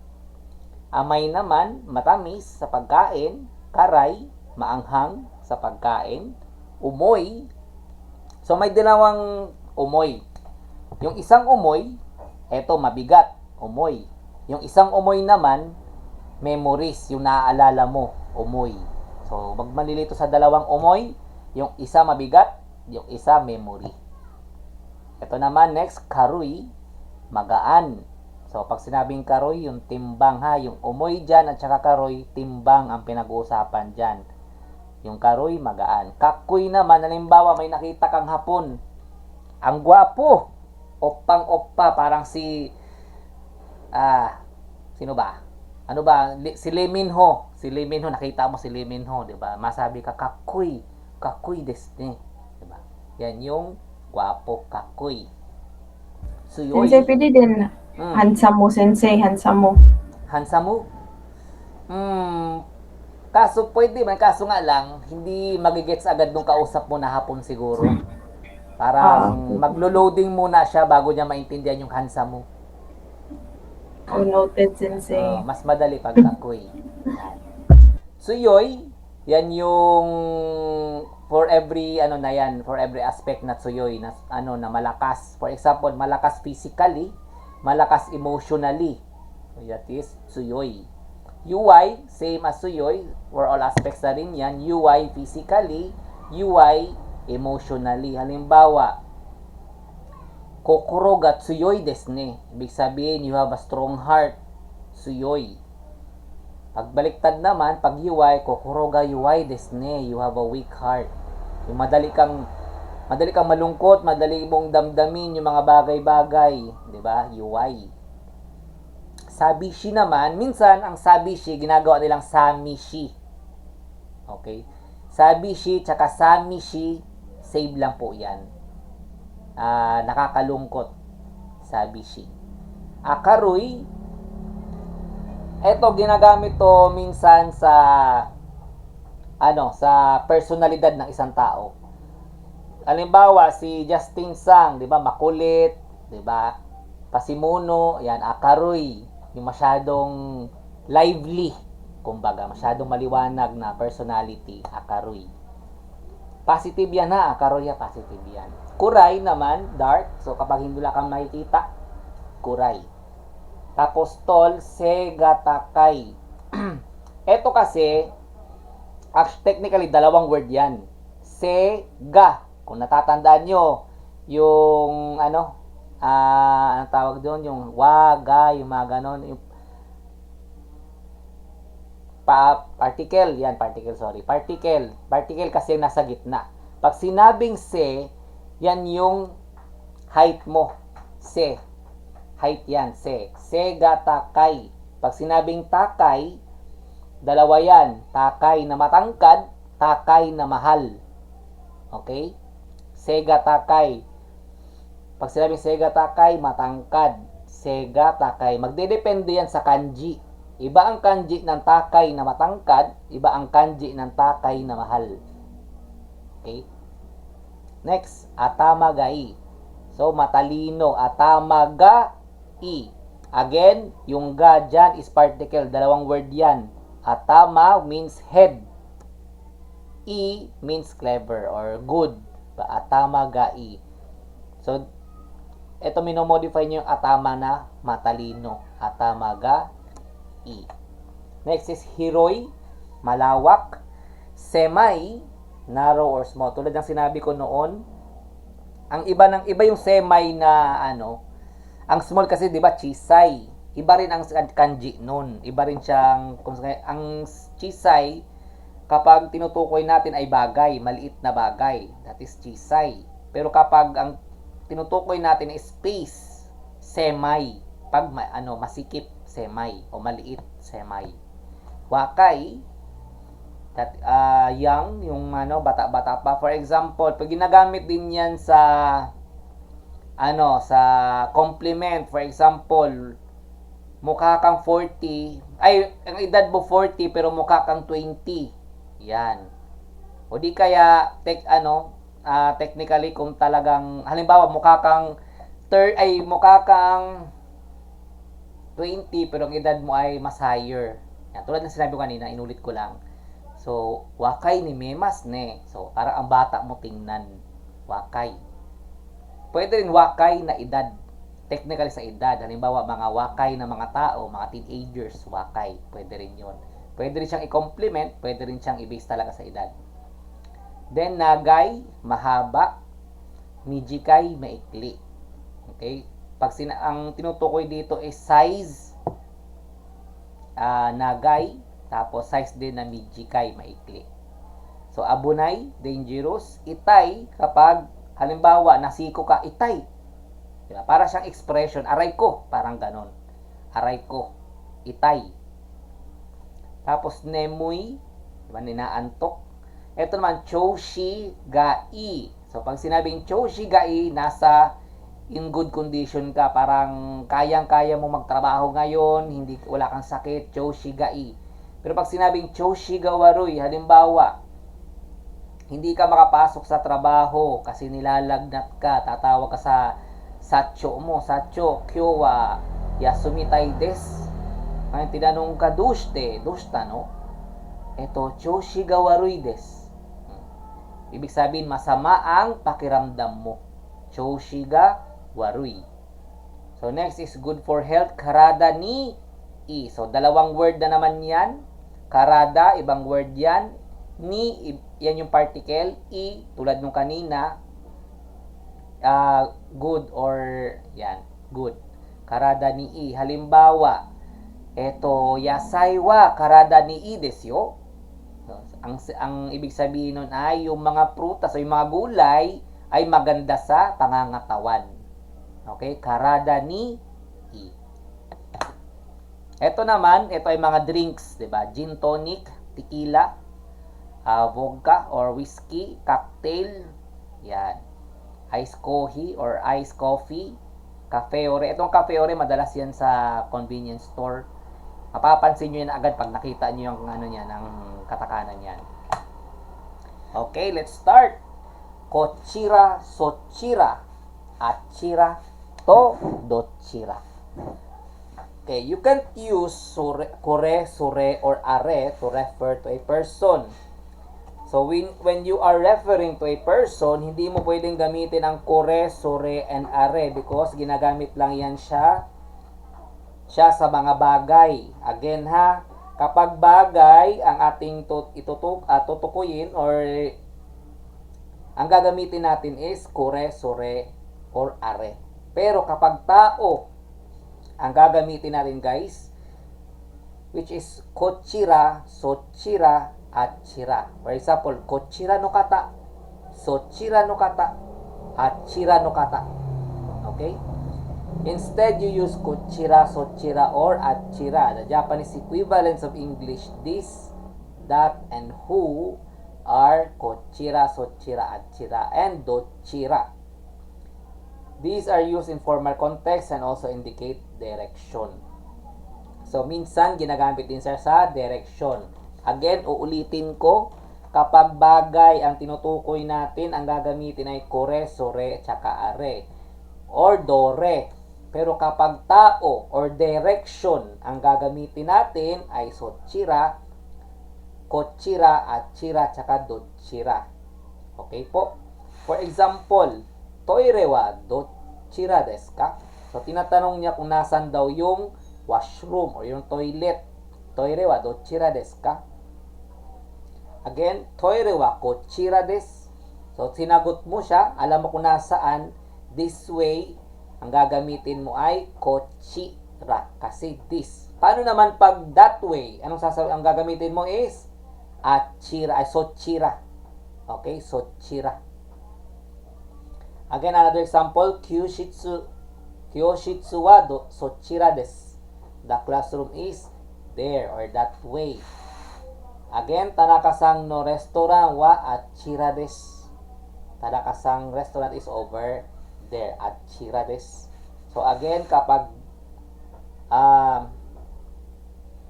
Amay naman, matamis sa pagkain. Karay, maanghang sa pagkain. Umoy. So may dalawang umoy. Yung isang umoy, eto mabigat, umoy. Yung isang umoy naman, memories, yung naaalala mo, umoy. So magmalilito sa dalawang umoy, yung isa mabigat, yung isa memory. Ito naman next, karuy, magaan. So, pag sinabing karoy, yung timbang yung umoy dyan at saka karoy, timbang ang pinag-uusapan dyan. Yung karoy, magaan. Kakoy naman, halimbawa, may nakita kang hapon. Ang gwapo. Oppang-oppa, parang sino ba? Ano ba? Si Lee Min-ho. Si Lee Min-ho, nakita mo si Lee Min-ho, di ba? Masabi ka, kakoy. Kakoy desu ne. Di ba? Yan yung gwapo, kakoy. Suyoy. Sensei, pwede din. Handsamo, sensei, handsamo. Handsamo? Kaso pwede man, kaso nga lang, hindi magigets agad nung kausap mo na hapon siguro. Parang maglo-loading muna siya bago niya maintindihan yung handsamo. Oh, noted, sensei. Mas madali pag kakoy. Suyoy, yan yung for every for every aspect na tsuyoy na malakas. For example, malakas physically, malakas emotionally. So that is tsuyoy. UI, same as tsuyoy, for all aspects na rin yan. UI physically, UI emotionally. Halimbawa, kokoro ga tsuyoy desu ne. Ibig sabihin, you have a strong heart. Tsuyoy. Pagbaliktad naman, pag UI, kokoro ga yuwai desu ne. You have a weak heart. Yung madali kang malungkot, madali mong damdamin yung mga bagay-bagay, 'di ba? UI. Sabishi naman, minsan ang sabishi ginagawa nilang samishi. Okay? Sabishi tsaka samishi, save lang po 'yan. Nakakalungkot. Sabishi. Akaroy, eto ginagamit to minsan sa sa personalidad ng isang tao. Halimbawa si Justin Sang, 'di ba, makulit, 'di ba? Pasimuno, yan akaroy, yung masyadong lively, Kumbaga, masyadong maliwanag na personality, akaroy. Positive yan ha, akaroy positive yan. Kuray naman, dark. So, kapag hindi kang makikita, kuray. Tapos, tol, segatakay. Ito kasi, technically, dalawang word yan. Sega. Kung natatandaan nyo, yung, ano tawag doon, yung waga, yung mga ganon, yung particle kasi nasa gitna. Pag sinabing se, yan yung height mo. Se. Height yan, se. Sega takay. Pag sinabing takay, dalawa yan. Takay na matangkad, takay na mahal. Okay? Sega takay. Pag sinabing sega takay, matangkad. Sega takay. Magdedepende yan sa kanji. Iba ang kanji ng takay na matangkad, iba ang kanji ng takay na mahal. Okay? Next, atamagai. So, matalino, atamagai. Again, yung ga dyan is particle. Dalawang word yan. Atama means head. I means clever or good. Atamagai. So, ito minomodify nyo yung atama na matalino. Atamagai. Next is hiroy, malawak. Semai, narrow or small. Tulad ng sinabi ko noon, ang iba yung semai na ang small kasi 'di ba chisay. Iba rin ang kanji noon. Iba rin siyang ang chisay kapag tinutukoy natin ay bagay, maliit na bagay. That is chisay. Pero kapag ang tinutukoy natin is space, semai. Pag masikip, semai o maliit, semai. Wakay, young, yung bata-bata pa. For example, pag ginagamit din yan sa sa compliment. For example, mukha kang 40, ang edad mo 40 pero mukha kang 20. Yan. O di kaya technically kung talagang halimbawa mukha kang 20 pero ang edad mo ay mas higher. Yan, tulad ng sinabi ko kanina, inulit ko lang. So, wakay ni memas ne. So, parang ang bata mo tingnan. Wakay. Pwede rin wakay na edad. Technically sa edad. Halimbawa, mga wakay na mga tao, mga teenagers, wakay. Pwede rin yun. Pwede rin siyang i-complement, pwede rin siyang i-base talaga sa edad. Then, nagay, mahaba. Mijikai, maikli. Okay? Pag ang tinutukoy dito is size, nagay, tapos size din na mijikai, maikli. So, abunay, dangerous. Itay, kapag halimbawa, nasiko ka, itay. Diba? Para siyang expression, aray ko, parang ganon. Aray ko, itay. Tapos, nemuy, diba, ninaantok. Ito naman, choshi gai. So, pag sinabing choshi gai, nasa in good condition ka, parang kayang-kaya mo magtrabaho ngayon, wala kang sakit, choshi gai. Pero pag sinabing choshi gawaroy, halimbawa, hindi ka makapasok sa trabaho kasi nilalagnat ka, tatawag ka sa sacho mo, sacho, kyo wa yasumitai desu. Ngayon, tinanong ka, dushta, no? Ito, choshi gawaroy desu. Ibig sabihin, masama ang pakiramdam mo. Choshi ga waroy. So, next is good for health, karada ni i. So, dalawang word na naman yan. Karada, ibang word yan. Ni, yan yung particle. I, tulad nung kanina, good or, yan, good. Karada ni i. Halimbawa, eto, yasai wa karada ni i desu yo. So, ang ibig sabihin nun ay yung mga prutas o yung mga gulay ay maganda sa pangangatawan. Okay? Karada ni i. Ito naman, ito ay mga drinks, 'di ba? Gin tonic, tequila, vodka or whiskey, cocktail, yan. Ice coffee or ice coffee, cafe ore. Itong cafe ore, madalas yan sa convenience store. Mapapansin nyo yan agad pag nakita nyo yung ang katakanan yan. Okay, let's start. Kochira, sochira, achira, to, dochira. Okay, you can't use kore, sure, or are to refer to a person. So when you are referring to a person, hindi mo pwedeng gamitin ang kore, sure, and are because ginagamit lang yan siya sa mga bagay. Again ha, kapag bagay ang ating tutukuyin or ang gagamitin natin is kore, sure, or are. Pero kapag tao ang gagamitin natin guys, which is kochira, sochira, achira. For example, kochira no kata, sochira no kata, achira no kata. Okay? Instead, you use kochira, sochira, or achira. The Japanese equivalents of English this, that, and who are kochira, sochira, achira, and dochira. These are used in formal context and also indicate direction. So, minsan, ginagamit din siya sa direction. Again, uulitin ko, kapag bagay ang tinutukoy natin, ang gagamitin ay kore, sore, tsaka are, or dore. Pero kapag tao or direction ang gagamitin natin ay sochira, kochira, achira, tsaka dochira. Okay po? For example, toire wa dochira desu ka? So, tinatanong niya kung nasan daw yung washroom or yung toilet. Toire wa dochira desu ka? Again, toire wa kochira desu. So, sinagot mo siya, alam mo kung nasaan, this way, ang gagamitin mo ay kochira kasi this. Paano naman pag that way? Anong ang gagamitin mo is achira, ay sochira. Okay, sochira. Again, another example, kyoshitsu wa sochira desu. The classroom is there or that way. Again, Tanaka-san no restaurant wa achira desu. Tanaka-san restaurant is over there, achira desu. So again, kapag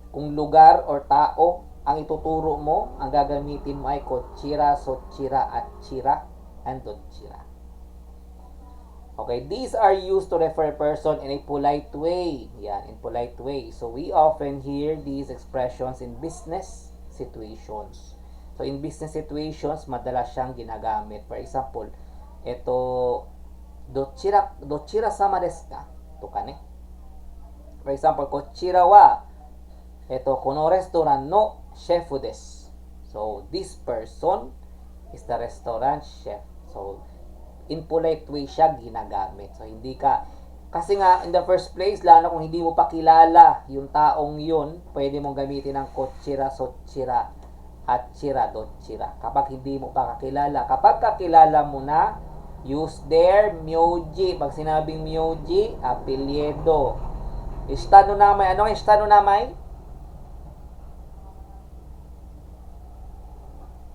kung lugar or tao ang ituturo mo, ang gagamitin mo ay kochira, sochira, achira, and dochira. Okay, these are used to refer a person in a polite way. Yan, in polite way. So, we often hear these expressions in business situations. So, in business situations, madalas siyang ginagamit. For example, ito, dochira sama desu ka? Ito ka ne. For example, kochira wa, ito, kono restaurant no chef desu. So, this person is the restaurant chef. So, in polite way siya ginagamit. So, hindi ka, kasi nga, in the first place, lalo kung hindi mo pa kilala yung taong yun, pwede mong gamitin ng kochira, sochira, achira, dochira. Kapag hindi mo pa kakilala. Kapag kakilala mo na, use their myoji. Pag sinabing myoji, apelyedo. Istano namay. Ano ang istano namay?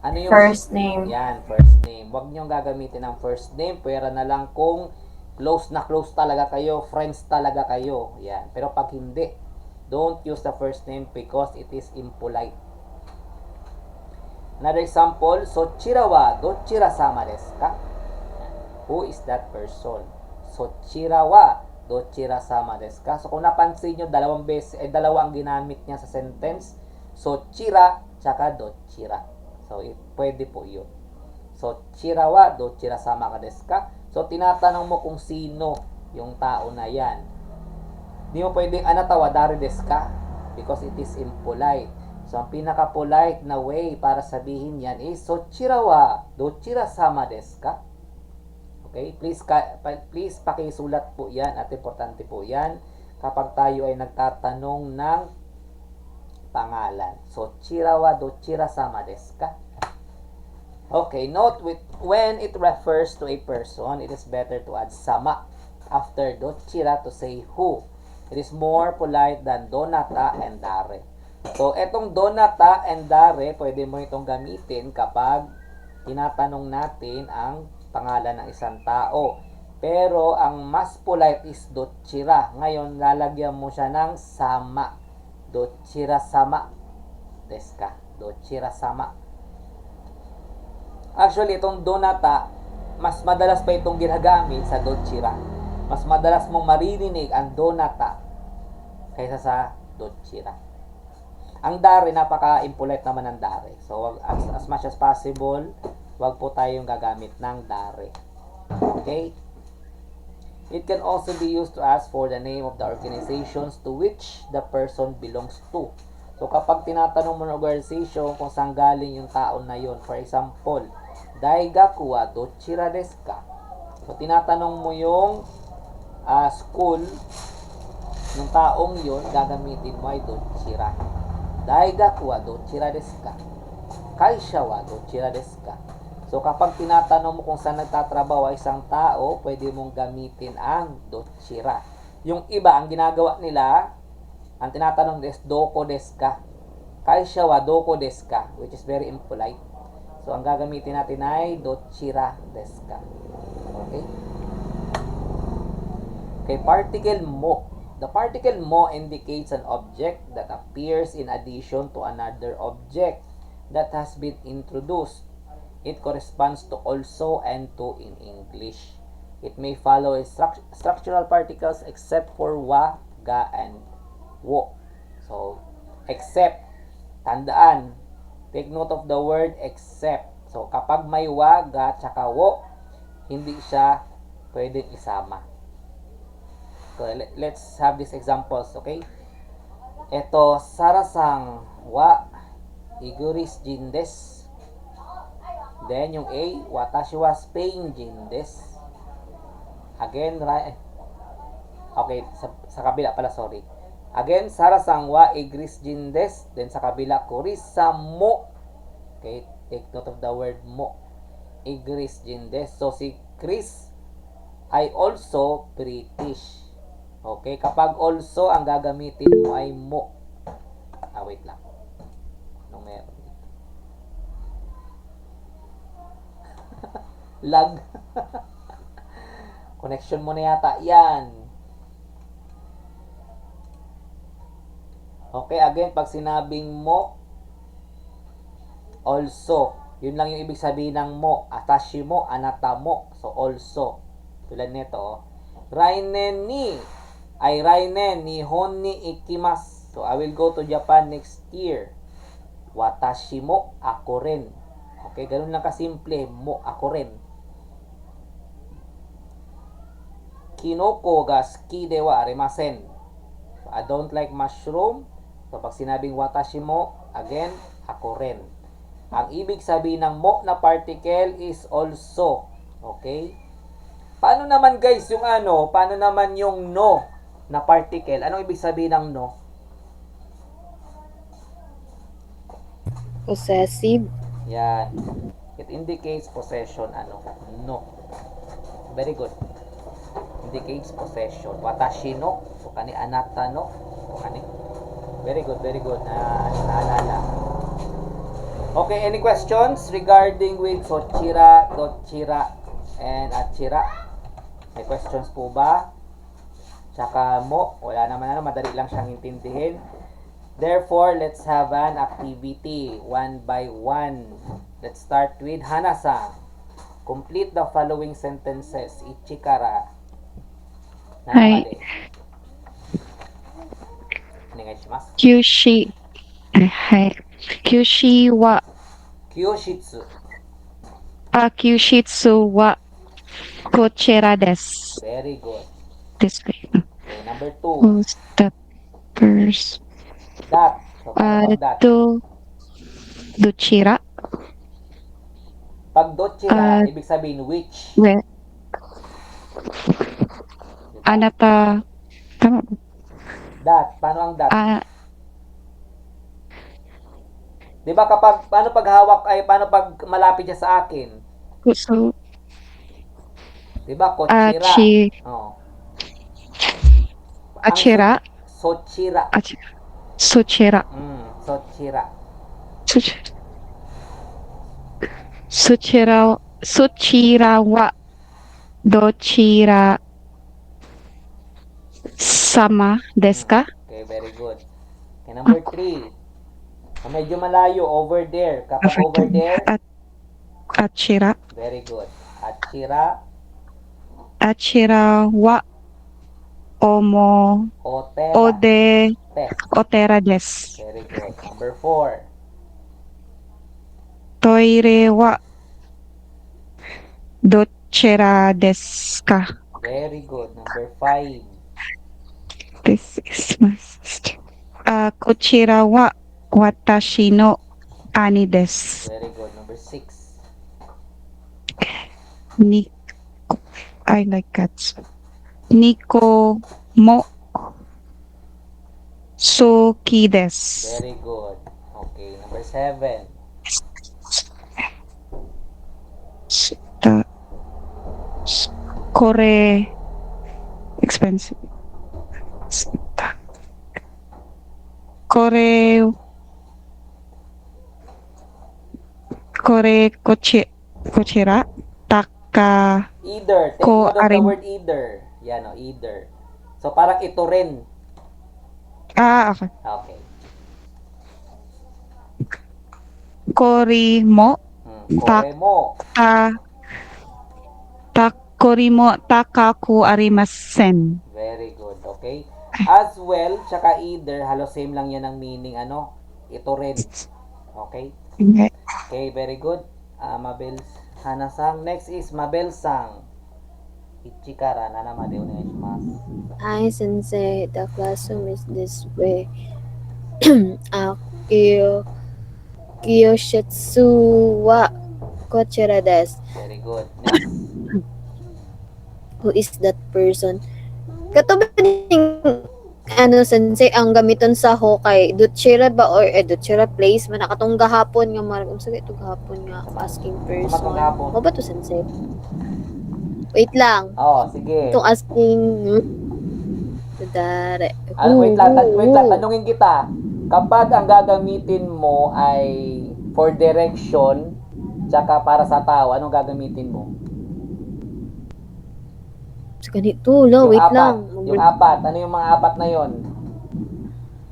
Ano yung First name. Yan, first name. Huwag niyong gagamitin ng first name. Pwera na lang kung close na close talaga kayo, friends talaga kayo. Yan. Pero pag hindi, don't use the first name because it is impolite. Another example, sochira wa dochira sama desu ka? Who is that person? Sochira wa dochira sama desu ka? So kung napansin nyo, dalawa ang ginamit niya sa sentence. Sochira tsaka dochira. So, pwede po yun. So, chira wa, dochira sama ka desu ka? So, tinatanong mo kung sino yung tao na yan. Di mo pwedeng anata wa dari desu ka? Because it is impolite. So, ang pinaka-polite na way para sabihin yan is, so, chira wa, dochira sama desu ka? Okay? Please pakisulat po yan at importante po yan kapag tayo ay nagtatanong ng pangalan. So, chira wa dochira sama desu ka? Okay, note when it refers to a person, it is better to add sama after dochira to say who. It is more polite than donata and dare. So, etong donata and dare, pwede mo itong gamitin kapag tinatanong natin ang pangalan ng isang tao. Pero, ang mas polite is dochira. Ngayon, lalagyan mo siya ng sama. Dochira sama desu ka? Dochira sama. Actually, itong donata, mas madalas pa itong ginagamit sa dochira. Mas madalas mong maririnig ang donata kaysa sa dochira. Ang dare, napaka-impolite naman ng dare. So, as much as possible, wag po tayong gagamit ng dare. Okay? It can also be used to ask for the name of the organizations to which the person belongs to. So, kapag tinatanong mo ng organization kung saan galing yung tao na yon, for example, Daigaku wa dochira desu ka? So, tinatanong mo yung school ng taong yon, gagamitin mo ay dochira. Daigaku wa dochira desu ka? Kaisha wa dochira desu ka? So, kapag tinatanong mo kung saan nagtatrabaho ang isang tao, pwede mong gamitin ang dochira. Yung iba, ang ginagawa nila, ang tinatanong is doko desu ka? Kaisha wa doko desu ka? Which is very impolite. So, ang gagamitin natin ay dochira desu ka. Okay? Okay, particle mo. The particle mo indicates an object that appears in addition to another object that has been introduced. It corresponds to also and to in English. It may follow structural particles except for wa, ga, and wo. So, except, tandaan, take note of the word except. So, kapag may wa, ga, tsaka wo, hindi siya pwedeng isama. Okay, let's have these examples, okay? Ito, sarasang wa iguris jin desu. Then, yung A, watashi wa Spain jin desu. Again, okay, sa kabila pala, sorry. Again, sarasang wa iguris jin desu. Then, sa kabila, kurisa mo. Okay, take note of the word mo. Iguris jin desu. So, si Chris ay also British. Okay, kapag also, ang gagamitin mo ay mo. Wait lang. Anong meron dito? Lag. Connection mo na yata. Yan. Okay, again, pag sinabing mo, also, yun lang yung ibig sabihin ng mo. Atashi mo, anata mo. So, also. Tulad nito, rainen ni ay rainen nihon ni ikimasu. So, I will go to Japan next year. Watashi mo, ako rin. Okay, ganun lang kasimple. Mo, ako rin. Kinoko ga suki de wa arimasen. So, I don't like mushroom. So, pag sinabing watashi mo, again, ako rin. Ang ibig sabihin ng mo na particle is also. Okay? Paano naman guys yung paano naman yung no na particle? Anong ibig sabihin ng no? Possessive. Yan. It indicates possession, no. Very good. Indicates possession. Watashi no. So, kani anata no. So, kani. Very good, very good. Naalala. Okay, any questions regarding with sochira, dochira, and achira? May questions po ba? Tsaka mo, wala naman madali lang siyang intindihin. Therefore, let's have an activity, one by one. Let's start with Hana-san. Complete the following sentences. Ichikara. Hi. Onegaishimasu. Kyushi wa Kyoshitsu. kyushitsu wa kochira desu. Very good. This way. Okay, number 2. Who's the first? That. So, pag that. Dochira. Pag dochira, ibig sabihin which. Where? Anata. Tama ba? That. Paano ang that? Diba kapag, paano pag hawak ay, paano pag malapit siya sa akin? So, Diba, kochira. Oh. achira. Sochira. Sochira. Sochira. Sochira wa dochira sama desu ka? Okay, very good. Okay, number 3. Medyo malayo, over there. Kapag over there, achira. very good. Achira. Achira wa omo, Otera. ode, Te. otera des. Very good. Number 4. Toire wa dochera desu ka? Very good. Number 5. This is my sister. Kochira wa watashi no ani desu. Very good. Number 6. Ni I like cats. Niko mo suki desu. Very good. Okay. Number 7. Ta- Kore expensive. Ta- Kore kochira taka Either. Take Ko note of the arin. word either. Yan o, either. So, parang ito rin. okay. Okay. Kori mo Kore mo. takori mo takaku arimasen. Very good. Okay. As well, tsaka either, halos same lang yan ang meaning, ano? Ito rin. Okay? Okay. Okay, very good. Mabel Hana-san. Next is Mabel-san. Ichikara nanama de onegaishimasu. Hi, sensei. The classroom is this way. Kyoshitsu wa kochira desu. Very good. Next. Who is that person? Katubi sensei, ang gamiton sa Hokkai, Duchira ba or Duchira place man nakatong gahapon nga marag unsa ito gahapon nga asking person. Matong gahapon. Mo ba to sensei? Wait lang. Oh, sige. Itong asking Dare. Wait lang. Tanungin kita. Kapag ang gagamitin mo ay for direction, tsaka para sa tao, anong gagamitin mo? So, ganito lang. Wait lang. Yung apat. Ano yung mga apat na yon?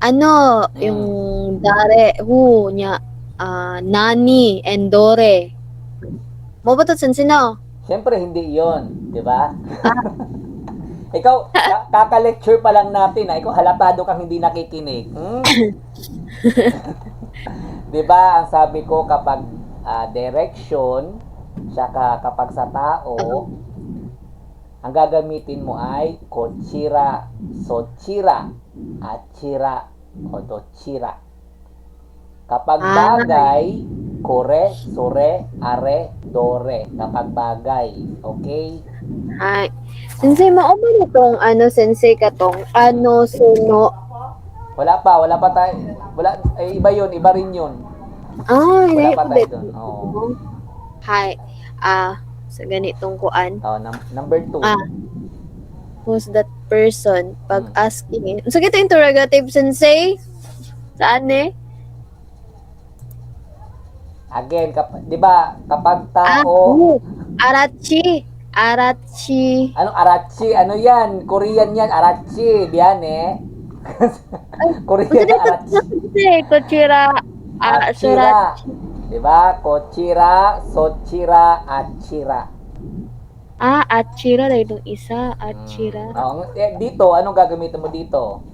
Ano, yung dare, nya, nani, and dore. Mo ba to sensei na? Siyempre, hindi yon, di ba? Ikaw, kaka-lecture pa lang natin, ikaw halatado kang hindi nakikinig. Di ba, ang sabi ko kapag direction, tsaka kapag sa tao, ang gagamitin mo ay kochira, sochira, achira, o dochira. Kapag bagay, kore, sore, are, dore. Kapag bagay. Okay? Ay. Sensei, maumay itong sensei katong suno. Wala pa tayo. Iba yun, iba rin yun. Wala pa tayo dun. Oo. Hi. Sa ganitong kuan. Oh, number 2. Who's that person? Pag asking. So, ito interrogative, sensei? Saan eh? Again, di ba, kapag tao, Arachi. anong arachi? Ano yan? Korean yan, arachi. Biyane. Korean na arachi. Kochira. Achira. Di ba? Kochira, sochira, achira. Achira na itong isa. Achira. Dito, anong gagamitin mo dito?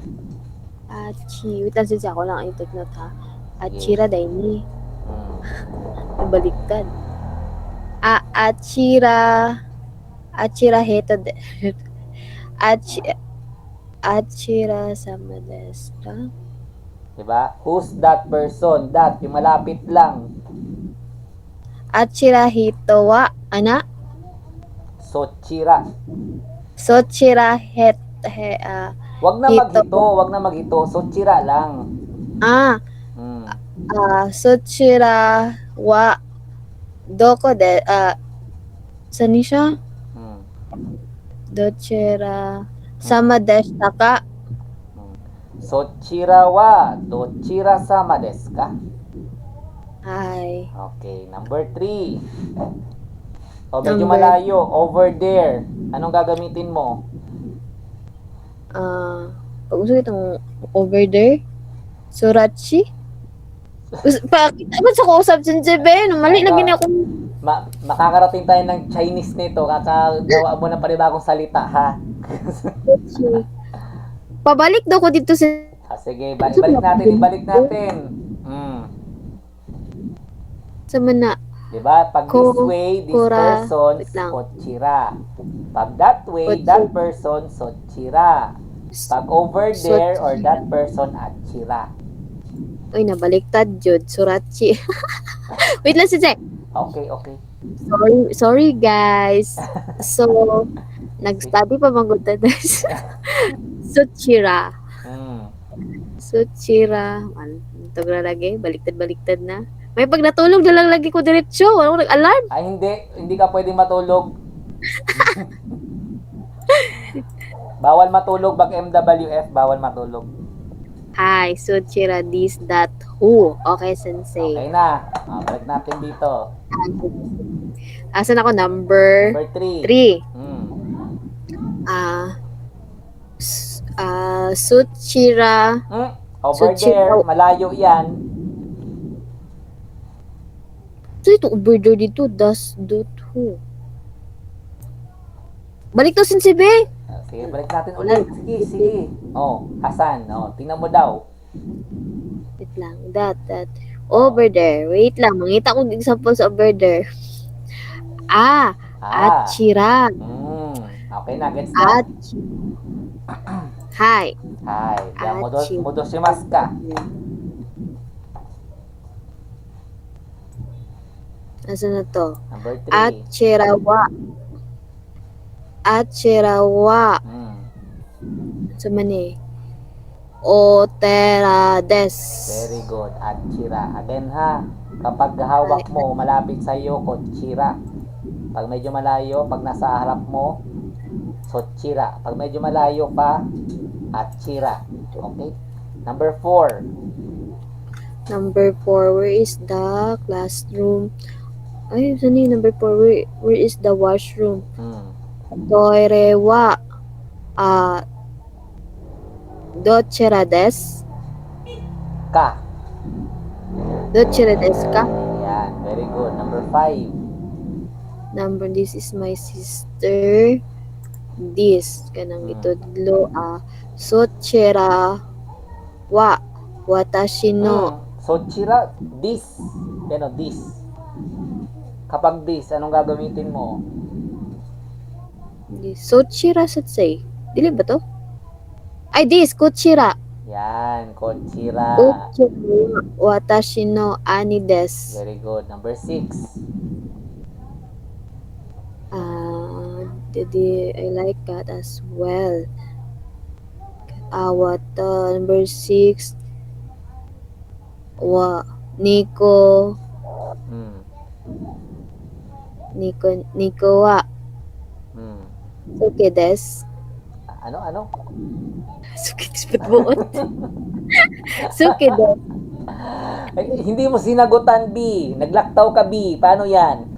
Wait lang, sensei, ako lang i-take note ha. Achira dahil ni. Nabaliktad. Achira heto de. Achira sama desu ka? Diba? Who's that person? That, yung malapit lang. Achira hito wa, Sochira. Sochira Wag na maghito. Sochira lang. Sochira wa doko de, saan siya? Dochira sama desu ka? Sochira wa dochira sama desu ka? Ay. Okay, number 3. Medyo malayo. Over there. Anong gagamitin mo? Pag gusto itong over there? Surachi? Bakit? Ba't sa kausap sensei ba? Mali lagi na akong... Makakarating tayo ng Chinese nito. Kakagawa mo ng panibagong salita, ha? Pabalik daw ko dito sa... Sige, ibalik natin, ibalik natin. Sa mana. Diba? Pag this way, this Kura. person, Wait lang. Kochira. Pag that way, that person, Sochira. Pag over there, or that person, Achira. Uy, nabaliktad, Jud. Surachi. Wait lang, Sensei. Okay, okay. Sorry, guys. So, nag-study pa magunta tayo sa Suchira. Suchira. Ito na lagi. Baliktad na. May pag natulog na lang lagi ko diretsyo. Wala ko nag-alarm. Ay, hindi ka pwedeng matulog. Bawal matulog, pag MWF, bawal matulog. Hi, Suchira this, that, who. Okay, Sensei. Okay na. Balik natin dito. Asan ako? Number Number 3. 3. Suchira. Over there, malayo yan. So, ito, over there dito. Das, dot, who. Balik to, Sensei, be. Sige, balik natin ulit. Sige. Hasan. Tingnan mo daw. Wait lang. That. Over there. Wait lang. Mangita ko example sa over there. Achira. Okay na, gets na. Hi. Yan, modoshimasu ka. Asa na to? Number 3. Achirawa. Sa mani. Otera des. Very good. Achira. Again ha, kapag hawak mo, malapit sa iyo, kochira. Pag medyo malayo, pag nasa harap mo, sochira. Pag medyo malayo pa, achira. Okay? Number 4. Number 4, where is the classroom? Ay, saan yung number 4? Where is the washroom? Toire wa dochera des? Ka. Dochera des ka? Yan. Very good. Number 5. This is my sister. This. Kanang itudlo. Sochera wa watashi no. Sochira, this. This. Kapag this, anong gagamitin mo? Sochira satsay. Dili ba to? Ay, this. Kochira. Yan, kochira. Kochira watashi no ani des. Very good. Number 6. I like that as well. What number 6? Nico wa suki des. Ano? Suki des buot. Suki des. Hindi mo sinagutan, B. Naglaktaw ka, B. Paano yan?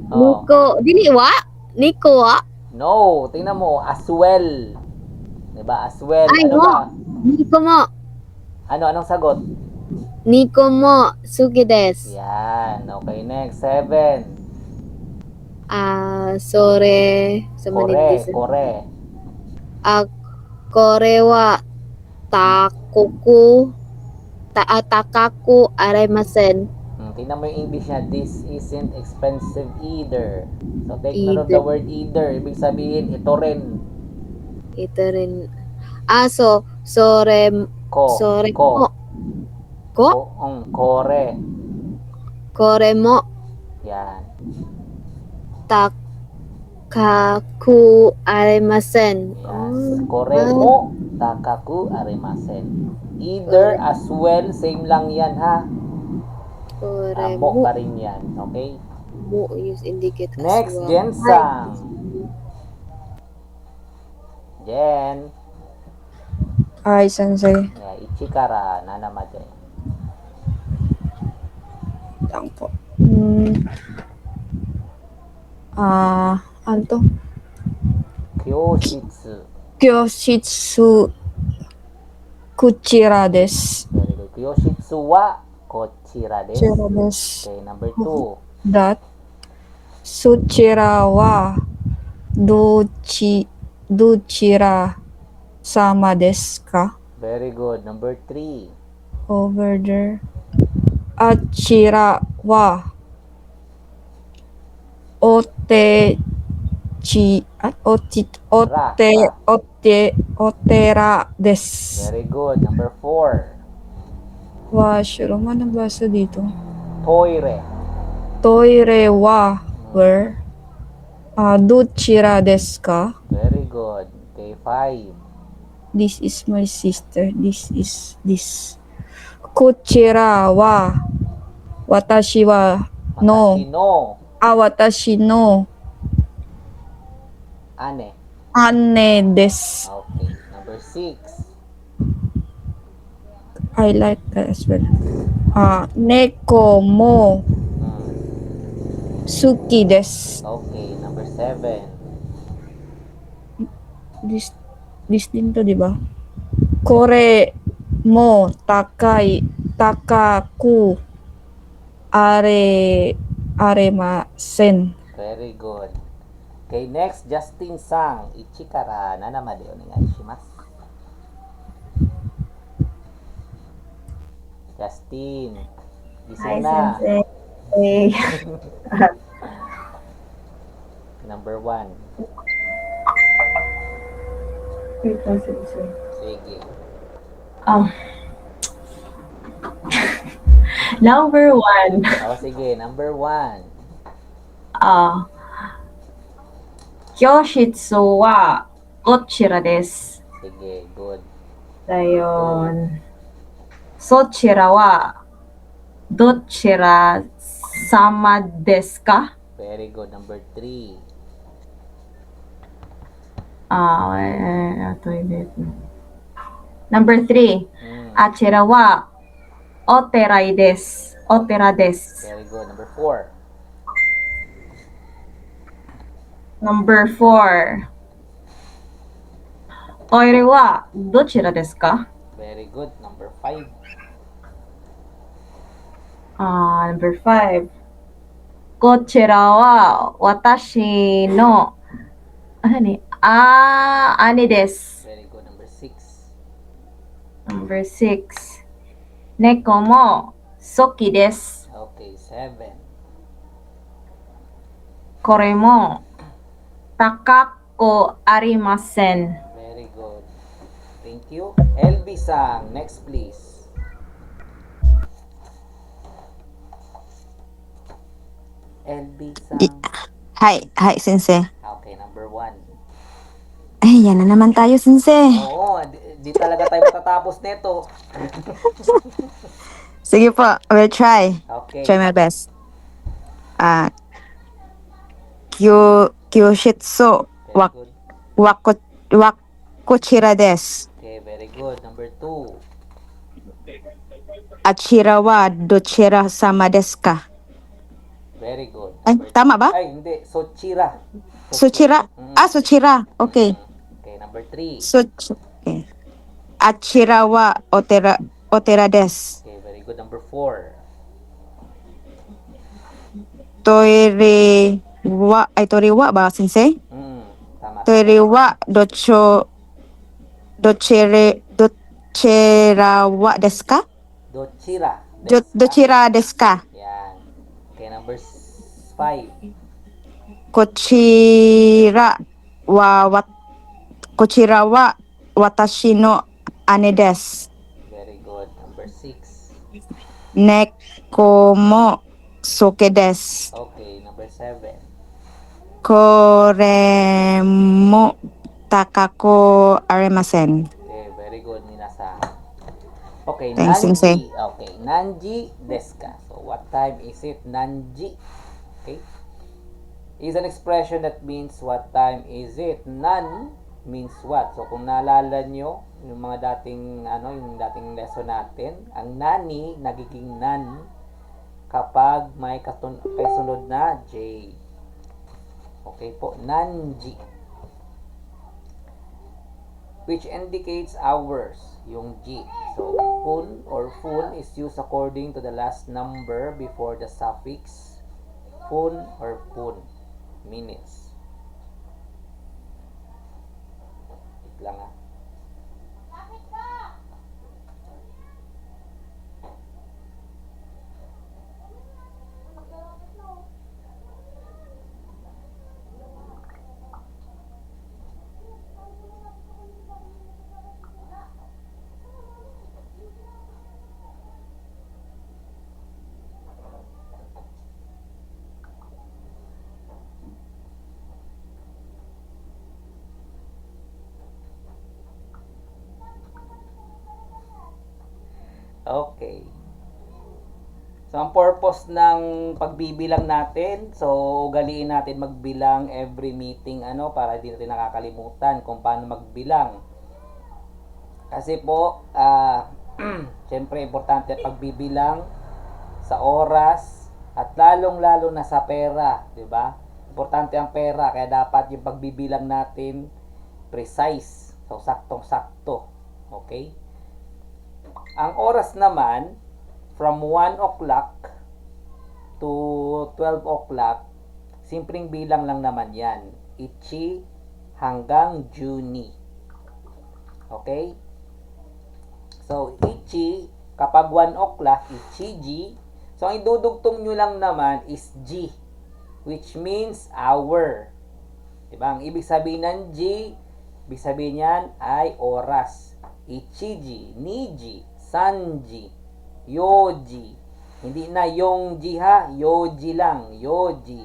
Nico. Dili wa? Nico wa? No. Tingnan mo. As well. Diba? As well. Ay, Ano mo. ba? Nico mo. Anong sagot? Nico mo. Suki des. Yan. Okay, next. 7. Sore. Sa Kore. Kore wa takaku aremasen. Tingnan mo yung English niya. This isn't expensive either. So, take note of the word either. Ibig sabihin, ito rin. Ito rin. Sore mo. Kore. Kore mo. Yan. Takaku aremasen. Yes. Kore mo. Takaku arimasen. Either, as well, same lang yan ha. Kore Mo mo. pa rin yan. Okay? Mo use indicate as Next, well. Jensang. Jen. Hi, Sensei. Yeah, Ichikara. Nanamade. Lang po. Ano to? Kyoshitsu. Kyoshitsu kuchira desu. Very good. Kyoshitsu wa kochira desu. Kuchira desu. Okay, number 2. That. Suchira wa どちら様ですか? Very good. Number 3. Over there. あちらはおてお寺です. Very good. Number 4. Washroom, ano basa dito? Toire. Toire wa where? どちらですか? Very good. Okay, 5. This is my sister. This is this. こちらは私はの Matashino. 私の Ane. 姉です. Okay. Number 6. I like that as well. 猫も 好きです. Okay. Number 7. This din to, di ba? これも高くあれません. Very good. Okay, next, Justin Sang. Ichikara nanamade onegaishimasu. Justin. Gising na. Eh, Number 1. wait lang, sensei. Sige. Number 1. Sige. Number 1. 教室はどちらです。 Sige, good. Ayun. そちらはどちら様ですか? Very good. Number 3. Number 3. あちらはお寺です。お寺です。 Very good. Number 4. Number 4. トイレはどちらですか? Very good. Number 5. Number 5. こちらは私の姉です。 Very good. Number 6. Number 6. 猫も好きです。 Okay, 7. これも高くありません。 Very good. Thank you. LB Sang. Next, please. LB Sang. はい、はい、先生。 Okay, number 1. Ay, yan na naman tayo, sensei. Oo, di talaga tayo matatapos nito. Sige po, we'll try. Okay. Try my best. Kyushitsu Very good. wakuchira desu. Okay, very good. Number 2. Achira wa dochira sama desu ka? Very good. Ay, Number tama ba? Ay, hindi. Sochira. Suchira? Suchira. Okay. Okay, number 3. Okay. Achira wa otera desu. Okay, very good. Number 4. Toire wa ba, sensei? Tama. Toire wa dochira wa desu ka? Dochira. Dochira desu ka? Yan. Okay, number 5. Kochira wa watashi no ane desu. Very good. Number 6. Neko mo soke desu. Okay, number 7. Kore mo takako arimasen. Okay, very good, Minasan. Okay, Thanks, Nanji. Sensei. Okay, Nanji desu ka? So, what time is it? Nanji. Okay. Is an expression that means what time is it? Nan means what? So, kung naalala nyo, yung mga dating, yung dating lesson natin, ang nani, nagiging nan kapag may kasunod na J. Okay po, Nanji. Which indicates hours, yung G. So, pun or fun is used according to the last number before the suffix fun or pun, minutes. Okay. So, ang purpose ng pagbibilang natin, so, ugaliin natin magbilang every meeting, para hindi natin nakakalimutan kung paano magbilang. Kasi po, syempre, importante pagbibilang sa oras at lalong-lalo na sa pera, di ba? Importante ang pera, kaya dapat yung pagbibilang natin precise. So, saktong-sakto. Okay? Ang oras naman, from 1 o'clock to 12 o'clock, simpleng bilang lang naman yan. Ichi hanggang Juni. Okay? So, Ichi, kapag 1 o'clock, Ichiji. So, ang idudugtong nyo lang naman is Ji, which means hour. Diba? Ang ibig sabihin ng Ji, ibig sabihin yan ay oras. Ichiji, Niji, Sanji, Yoji. Hindi na Yongji ha, Yoji lang. Yoji,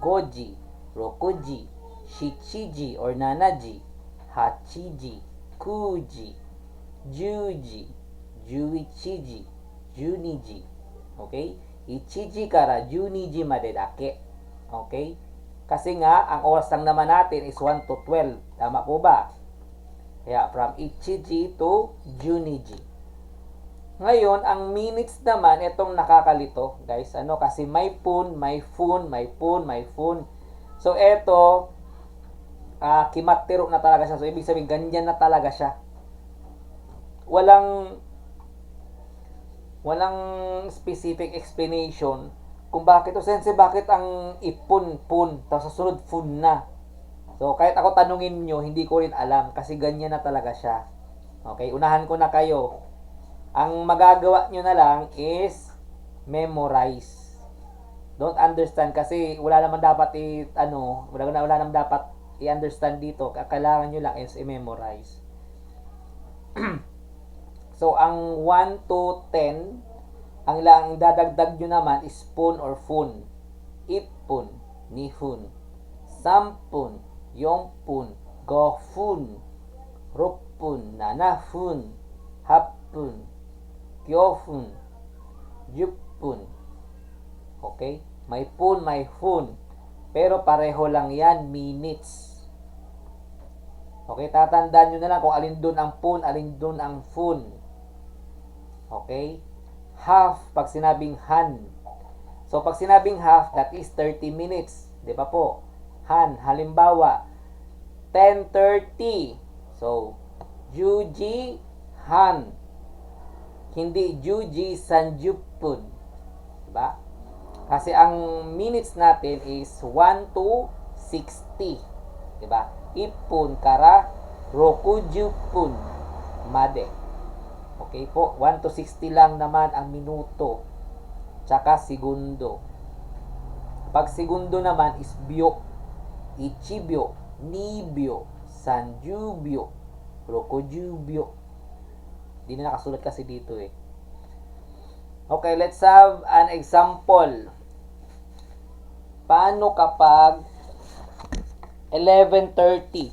Goji, Rokuji, Shichiji or Nanaji, Hachiji, Kuji, Juji, Juichiji, Juniji. Okay? Ichiji kara Juniji made dake. Okay? Kasi nga, ang oras lang naman natin is 1 to 12. Tama po ba? Kaya from Ichiji to Juniji. Ngayon, ang minutes naman, itong nakakalito, guys. Kasi may pun, may fun, may pun, may fun. So, ito, kimatiro na talaga siya. So, ibig sabihin, ganyan na talaga siya. Walang specific explanation kung bakit. Sensei, bakit ang ipun-pun, tapos sa sunod fun na. So, kahit ako tanungin nyo, hindi ko rin alam. Kasi ganyan na talaga siya. Okay, unahan ko na kayo. Ang magagawa nyo na lang is memorize. Don't understand kasi wala naman dapat wala naman dapat i-understand dito. Kailangan nyo lang is i-memorize. So, ang 1 to 10, ang lang dadagdag nyo naman is pun or fun. Ipun, nihun, sampun, yongpun, gofun, rupun, nanahun, hapun, kyofun, jupun. Okay? May pun, may fun. Pero pareho lang yan, minutes. Okay? Tatandaan nyo na lang kung alin dun ang pun, alin dun ang fun. Okay? Half, pag sinabing han. So, pag sinabing half, that is 30 minutes. Di ba po? Han, halimbawa, 10:30. So, Juji, han. Hindi Juji Sanjupun. Diba? Kasi ang minutes natin is 1 to 60. Diba? Ipun kara Rokujupun made. Okay po? 1 to 60 lang naman ang minuto. Tsaka segundo. Pag segundo naman is byo. Ichibyo, nibyo, sanjubyo, rokujubyo. Hindi na nakasulat kasi dito eh. Okay, let's have an example. Paano kapag 11:30?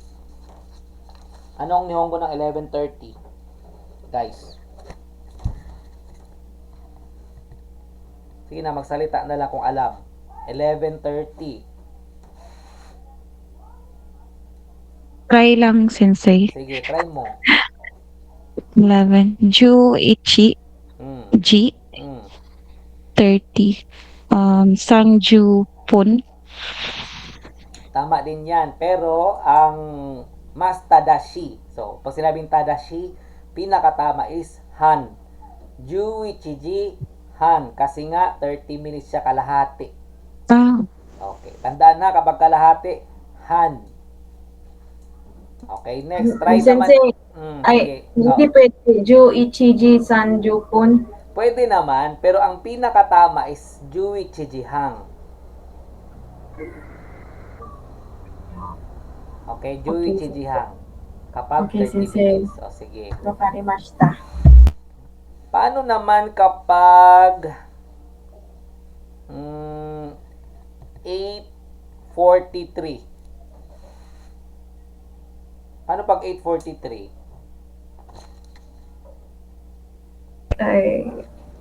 Anong nihongo ng 11:30? Guys. Sige na, magsalita na lang kung alam. 11:30. Try lang, sensei. Sige, try mo. 11. Ju, Ichi, Mm. Ji, Mm. 30. Sangju, Pun. Tama din yan. Pero, ang mas tadashi. So, pag sinabing tadashi, pinakatama is han. Ju, Ichiji, han. Kasi nga, 30 minutes siya kalahati. Ah, Okay. Tandaan na, kapag kalahati, han. Okay, next. Try naman. Sensei, Sige. hindi pwede. Ju, Ichiji, Sanjupun. Pwede naman, pero ang pinakatama is Ju, Ichiji, hang. Okay, Ju, Okay, Ichiji, hang. Kapag Okay, 30 sensei. minutes. O, sige. Wakarimashita. Paano naman kapag 8:43? Paano pag 8:43?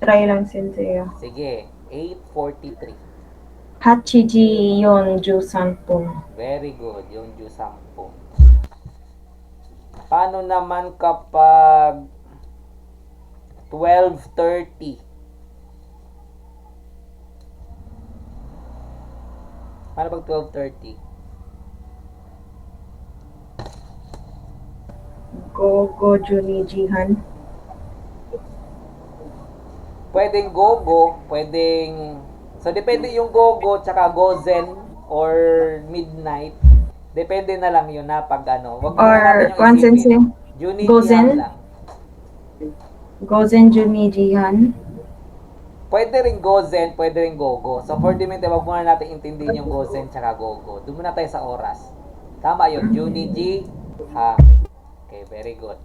Try lang sensei. Sige, 8:43. Hachiji 43 分. Very good, yung Diyos 10. Paano naman kapag 12:30? Paano pag 12:30? Gogo Junijihan. Pwedeng gogo, pwedeng... So, depende yung gogo, tsaka gozen, or midnight. Depende na lang yun na pag ano. Wag muna natin yung Kwan sensei. isipin. Junichi Gozen? lang. Gozen Junijihan. Pwede rin gozen, pwede rin gogo. So, for the meantime, wag muna natin intindihin yung gozen tsaka gogo. Doon muna tayo sa oras. Tama yun. Junichi, ha. Okay, very good.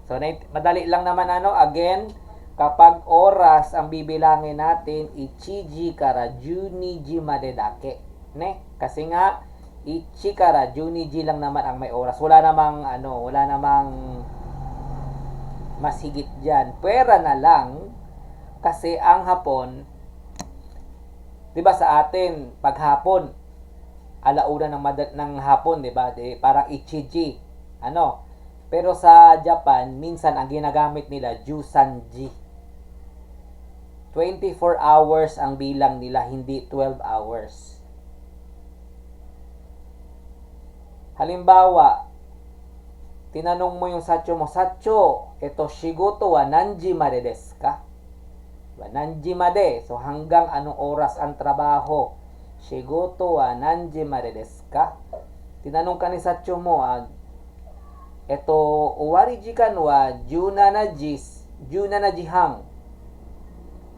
So, madali lang naman ano. Again, kapag oras ang bibilangin natin, ichiji kara juniji made dake. Ne? Kasi nga, ichi kara juniji lang naman ang may oras. Wala namang mas higit dyan. Pwera na lang, kasi ang hapon, di ba sa atin, pag hapon, alauna ng hapon, di ba? Parang ichiji. Ano? Pero sa Japan, minsan ang ginagamit nila, jusanji. 24 hours ang bilang nila, hindi 12 hours. Halimbawa, tinanong mo yung sacho mo, Sacho, ito shigoto wa nanji made desu ka? Diba? Nanji made. So, hanggang anong oras ang trabaho? Shigoto wa nanji made desu ka? Tinanong ka ni Sacho mo, ito, owari jikan wa 17 hang.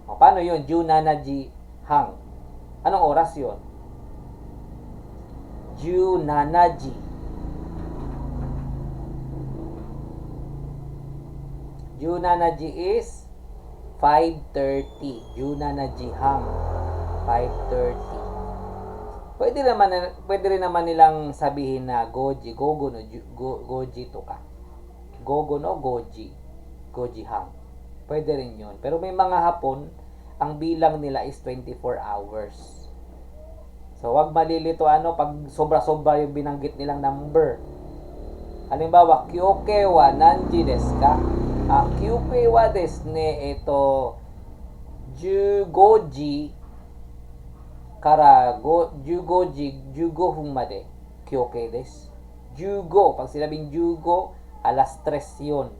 O, paano yun? 17 hang. Anong oras yun? 17. 17 is 5:30. 17 hang. 5:30. Pwede rin naman nilang sabihin na goji, gogo no goji to ka. Gogo no goji. Goji hang. Pwede rin 'yon. Pero may mga hapon, ang bilang nila is 24 hours. So, wag malilito pag sobra-sobra yung binanggit nilang number. Halimbawa, kyoke wa nanji desu ka? Kyoke wa desu ne, ito 15 kara 15 分まで kyoke desu. 15, pag sinabing 15, alas 3 yun.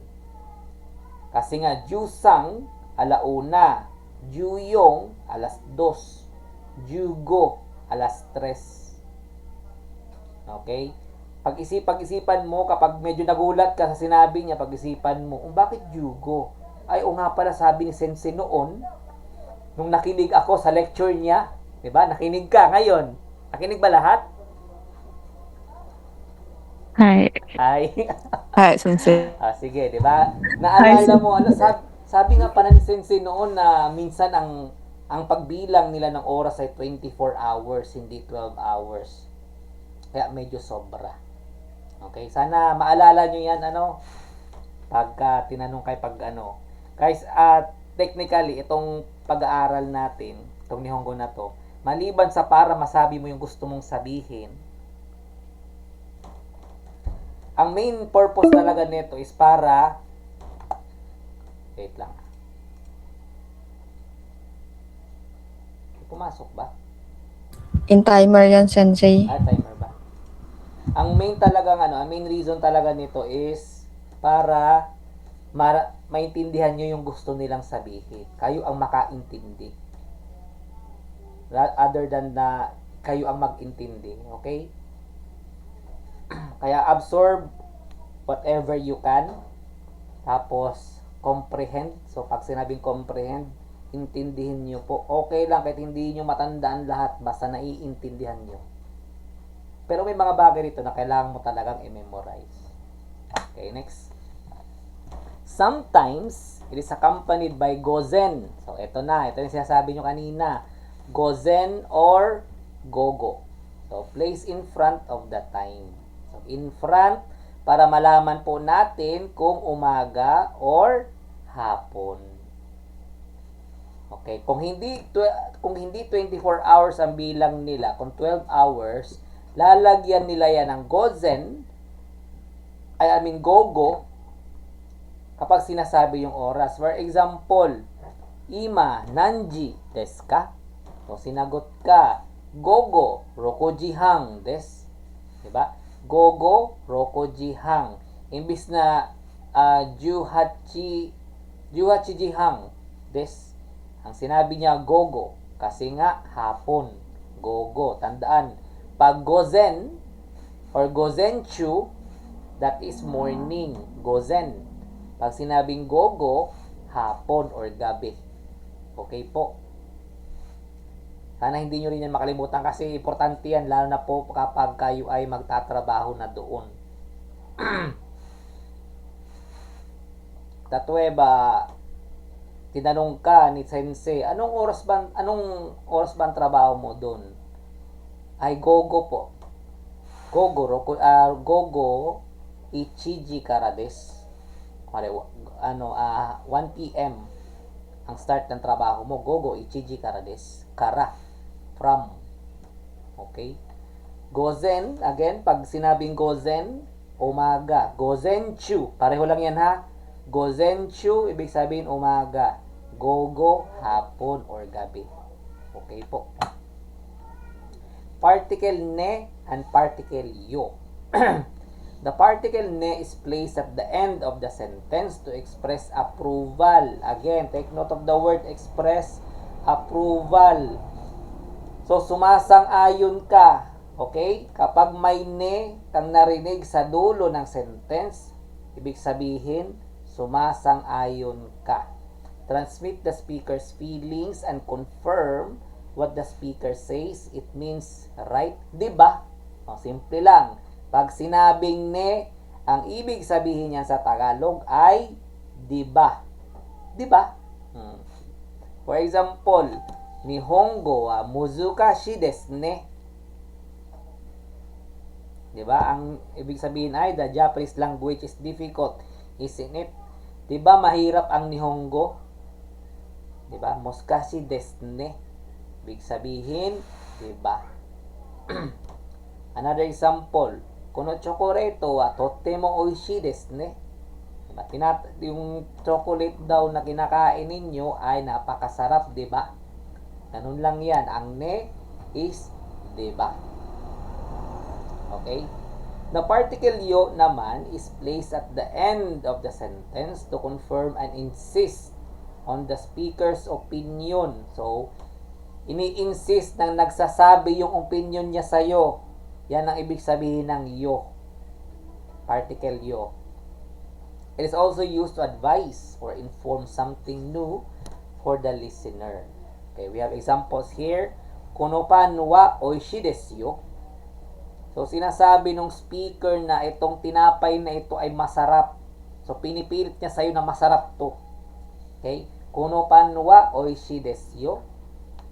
Kasi nga 13, alauna, 14, alas 2, 15, alas 3. Okay? Pag-isipan mo, kapag medyo nagulat ka sa sinabi niya, pag-isipan mo, bakit 15? Ay, o nga pala, sabi ni Sensei noon, nung nakinig ako sa lecture niya, diba? Nakinig ka ngayon. Nakinig ba lahat? Hi. Ay. Hi, sensei. Sige, diba? Naalala mo, sabi nga pala ni Sensei noon na minsan ang pagbilang nila ng oras ay 24 hours, hindi 12 hours. Kaya medyo sobra. Okay? Sana maalala nyo yan, pagka tinanong kayo Guys, technically, itong pag-aaral natin, itong Nihongo na to, maliban sa para masabi mo yung gusto mong sabihin, ang main purpose talaga nito is para, wait lang. Pumasok ba? In timer yan, sensei. Timer ba? Ang main reason talaga nito is para maintindihan nyo yung gusto nilang sabihin. Kayo ang makaintindi. Other than na kayo ang mag-intindi. Okay? Kaya absorb whatever you can. Tapos, comprehend. So, pag sinabing comprehend, intindihin nyo po. Okay lang kahit hindi nyo matandaan lahat, basta naiintindihan nyo. Pero may mga bagay dito na kailangan mo talagang i-memorize. Okay, next. Sometimes, it is accompanied by gozen. So, ito yung sinasabi nyo kanina. Gozen or gogo. So, place in front of the time. So, in front, para malaman po natin kung umaga or hapon. Okay, kung hindi 24 hours ang bilang nila, kung 12 hours, lalagyan nila yan ng gozen, gogo, kapag sinasabi yung oras. For example, ima nanji desu ka? So, sinagot ka, gogo rokojihang des. Diba? Gogo rokojihang. Imbis na 18 jihang des. Ang sinabi niya gogo kasi nga hapon. Gogo. Tandaan, pag gozen or gozenchu, that is morning. Gozen. Pag sinabing gogo, hapon or gabi. Okay po. Sana hindi nyo rin yan makalimutan kasi importante yan, lalo na po kapag kayo ay magtatrabaho na doon. Tatweba, tinanong ka ni Sensei, anong oras ba ang trabaho mo doon? Ay gogo po. Gogo ichiji kara desu. 1 p.m. ang start ng trabaho mo. Gogo ichiji kara desu. Kara, from. Okay? Gozen, again, pag sinabing gozen, umaga. Gozenchu, pareho lang yan ha. Gozenchu, ibig sabihin umaga. Gogo, hapon or gabi. Okay po. Particle ne and particle yo. The particle ne is placed at the end of the sentence to express approval. Again, take note of the word express approval. So, sumasang-ayon ka. Okay? Kapag may ne kang narinig sa dulo ng sentence, ibig sabihin, sumasang-ayon ka. Transmit the speaker's feelings and confirm what the speaker says. It means right. Diba? O, simple lang. Pag sinabing ne, ang ibig sabihin niya sa Tagalog ay diba. Diba? For example, Nihongo wa muzukashi desu ne. Diba? Ang ibig sabihin ay the Japanese language is difficult, isn't it? Diba mahirap ang Nihongo? Diba? Muskashi desu ne. Ibig sabihin, diba? Another example, kono chocolate wa totemo oishii desu ne. Diba? Yung chocolate daw na kinakain ninyo ay napakasarap, diba? Ganun lang yan. Ang ne is diba. Okay? The particle yo naman is placed at the end of the sentence to confirm and insist on the speaker's opinion. So, ini-insist ng nagsasabi yung opinion niya sa'yo. Yan ang ibig sabihin ng yo. Particle yo. It is also used to advise or inform something new for the listener. Okay, we have examples here. Kono pan wa oishii desu yo. So, sinasabi ng speaker na itong tinapay na ito ay masarap. So, pinipilit niya sa'yo na masarap to. Okay? Kono pan wa oishii desu yo.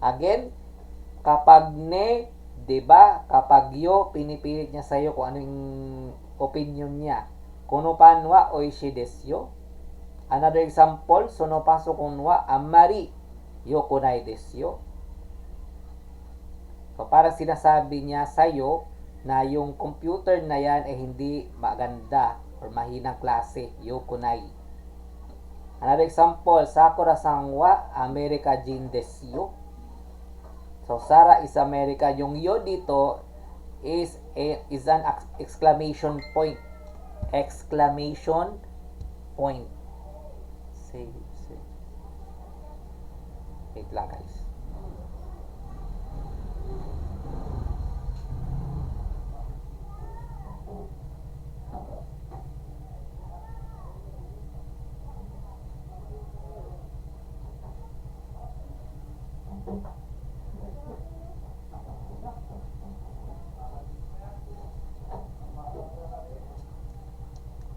Again, kapag ne, diba? Kapag yo, pinipilit niya sa'yo kung anong opinion niya. Kono pan wa oishii desu yo. Another example, sono pasokon wa ammari yokonai desu yo. So, para sinasabi niya sa'yo na yung computer na yan ay hindi maganda or mahinang klase, yokonai. Another example, Sakura-san wa America jin desu yo. So, Sarah is America. Yung yo dito is an exclamation point. Exclamation point. Say. Wait lang guys.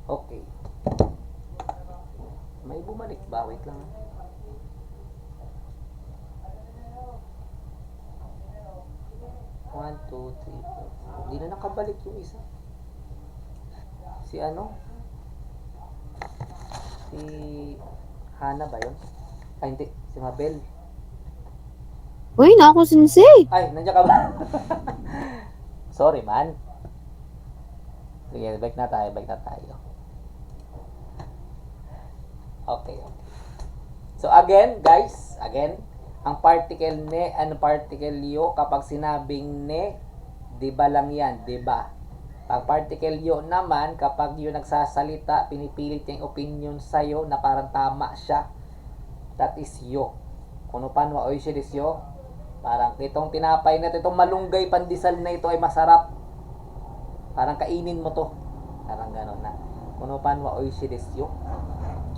Okay. May bumalik ba? Wait lang. One, two, three, four. Hindi na nakabalik yung isa. Si ano? Si Hana ba yun? Ay, hindi. Si Mabel. Uy, na ako sensei. Ay, nandiyan ka ba? Sorry, man. Sige, back na tayo. Okay. So, again, guys, ang particle ne, particle yo, kapag sinabing ne, di ba lang yan, di ba? Pag particle yo naman, kapag yung nagsasalita, pinipilit yung opinion sa'yo na parang tama siya, that is yo. Kuno pan wa oy siya yo. Parang itong tinapay na itong malunggay pandesal na ito ay masarap. Parang kainin mo to. Parang gano'n na. Kuno pan wa oy siya yo.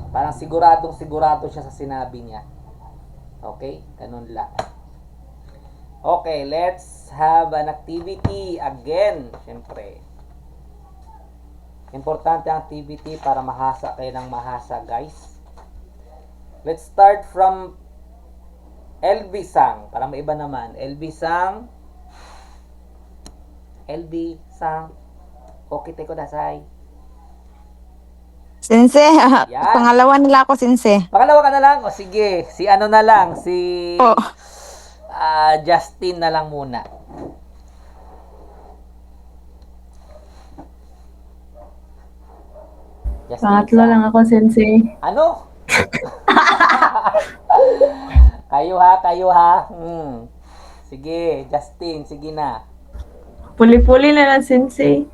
Parang sigurado siya sa sinabi niya. Okay? Ganun lang. Okay, let's have an activity again. Siyempre. Importante ang activity para mahasa kayo ng mahasa, guys. Let's start from LB Sang. Para maiba naman. LB Sang. Okay, teko dasay. Sensei, Yan. pangalawa nila ako, Sensei. Pangalawa ka na lang. O sige, si ano na lang. Si Oh. Justin na lang muna. Justin Pangatlo Sang. lang ako, sensei. Ano? Kayo ha. Sige, Justin, sige na. Puli-puli na lang, sensei.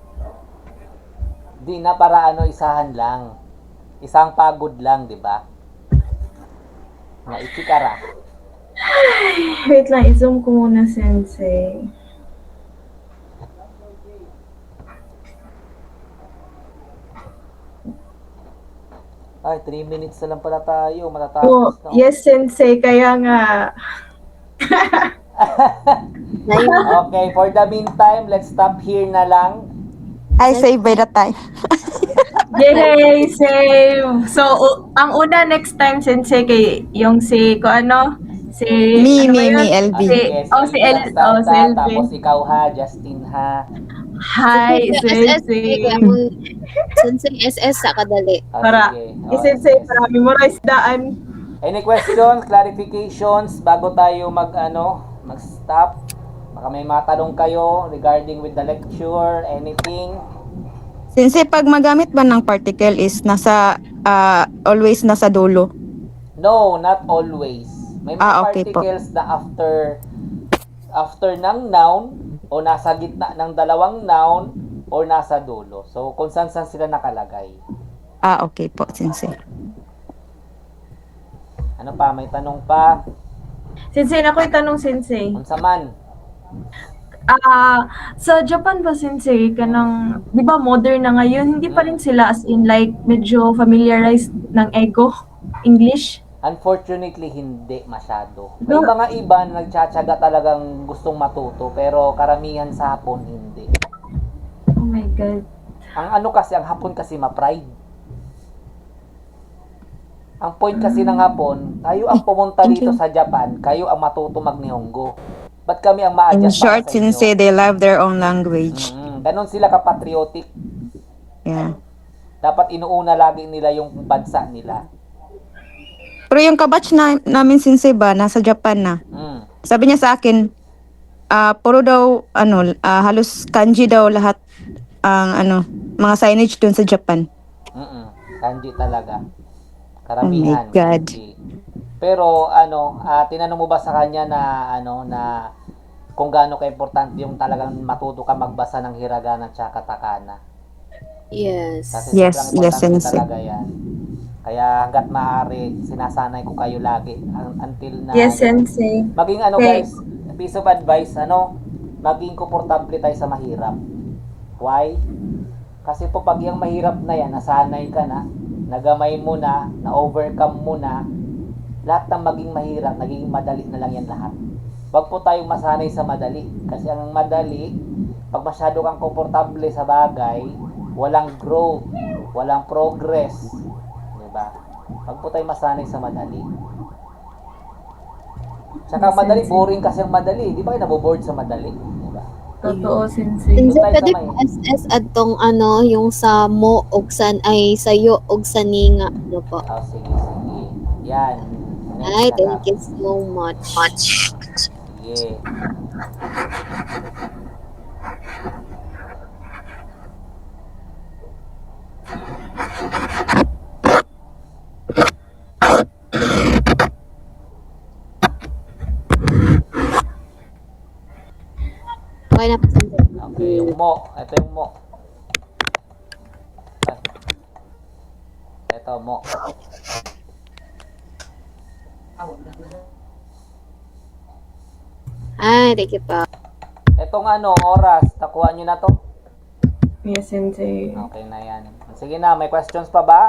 Di na para isahan lang. Isang pagod lang, di ba? Na ichikara. Wait lang, i-zoom ko muna, sensei. Ay, 3 minutes na lang pala tayo. Oh, Matatapos na. yes, sensei. Kaya nga, Okay, for the meantime, let's stop here na lang. I say by the time. yay, same. So, ang una next time, sensei, kay yung si, si, Me, ano ba yun? LB. Si LB. si LB. Tapos ikaw ha, Justin ha. Hi, sensei. Sensei SS sa kadali. Para, yes. sensei, para memorize daan. Any questions, clarifications bago tayo mag-stop? Baka may matanong kayo regarding with the lecture, anything? Sensei, pag magamit ba ng particle is always nasa dulo? No, not always. May mga Okay po. particles na after ng noun o nasa gitna ng dalawang noun o nasa dulo. So, kung saan sila nakalagay. Okay po, Sensei. Ano pa? May tanong pa? Sensei, nako'y tanong, sensei. Unsa man? Sa Japan ba, sensei, di ba modern na ngayon, hindi pa rin sila as in like medyo familiarized ng ego, English? Unfortunately, hindi masyado. May mga iba na nagtsatsaga talagang gustong matuto, pero karamihan sa Hapon, hindi. Oh my God. Ang Hapon kasi ma-pride. Ang point kasi ng Hapon, kayo ang pumunta dito sa Japan, kayo ang matuto mag-Nihongo. Ba't kami ang In ma-adjust short, para sa inyo? Sensei, they love their own language. Ganon sila ka-patriotic. Yeah. Dapat inuuna lagi nila yung bansa nila. Pero yung kabatch namin, Sensei ba, nasa Japan na. Sabi niya sa akin, puro daw, halos kanji daw lahat ang mga signage dun sa Japan. Kanji talaga. Karamihan. Oh my God. Kanji. Pero tinanong mo ba sa kanya na kung gaano ka-importante yung talagang matuto ka magbasa ng hiragana at katakana? Yes. Kasi Yes, sobrang importante Sensei. talaga yan. Kaya hanggat maaari, sinasanay ko kayo lagi until na Yes, sensei. maging Okay. guys, piece of advice, maging komportable tayo sa mahirap. Why? Kasi po pag yung mahirap na yan, nasanay ka na, nagamay mo na overcome mo na, lahat ng maging mahirap, naging madali na lang yan lahat. Wag po tayong masanay sa madali. Kasi ang madali, pag masyado kang komportable sa bagay, walang growth, walang progress. Diba? Wag po tayong masanay sa madali. Tsaka Yes, madali, sensei. boring kasi ang madali. Di ba kayo naboboard sa madali? Diba? Totoo, sensei. Sensei, tayo pwede sa po SS atong yung sa mo og sayo og saninga. Ano po? Oh, sige. Yan. Next Ay, na thank lang. you so much. Sige. Okay na po, Sensei. Okay, yung mo. Ito yung mo. Ito, mo. Ay, thank you po. Itong ano, oras. Nakuha nyo na to? Yes, Sensei. Okay na yan. Sige na, may questions pa ba?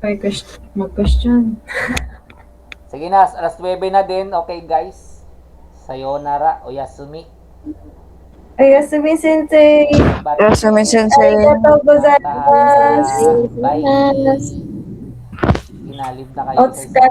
Ay, mag-question. Sige na, alas 9 na din. Okay, guys. Sayonara o Yasumi. Ay, Yasumi Sensei. Yasumi Sensei. Arigatou gozaimasu. Bye. Ginalib na kayo sa isa. Otsuka.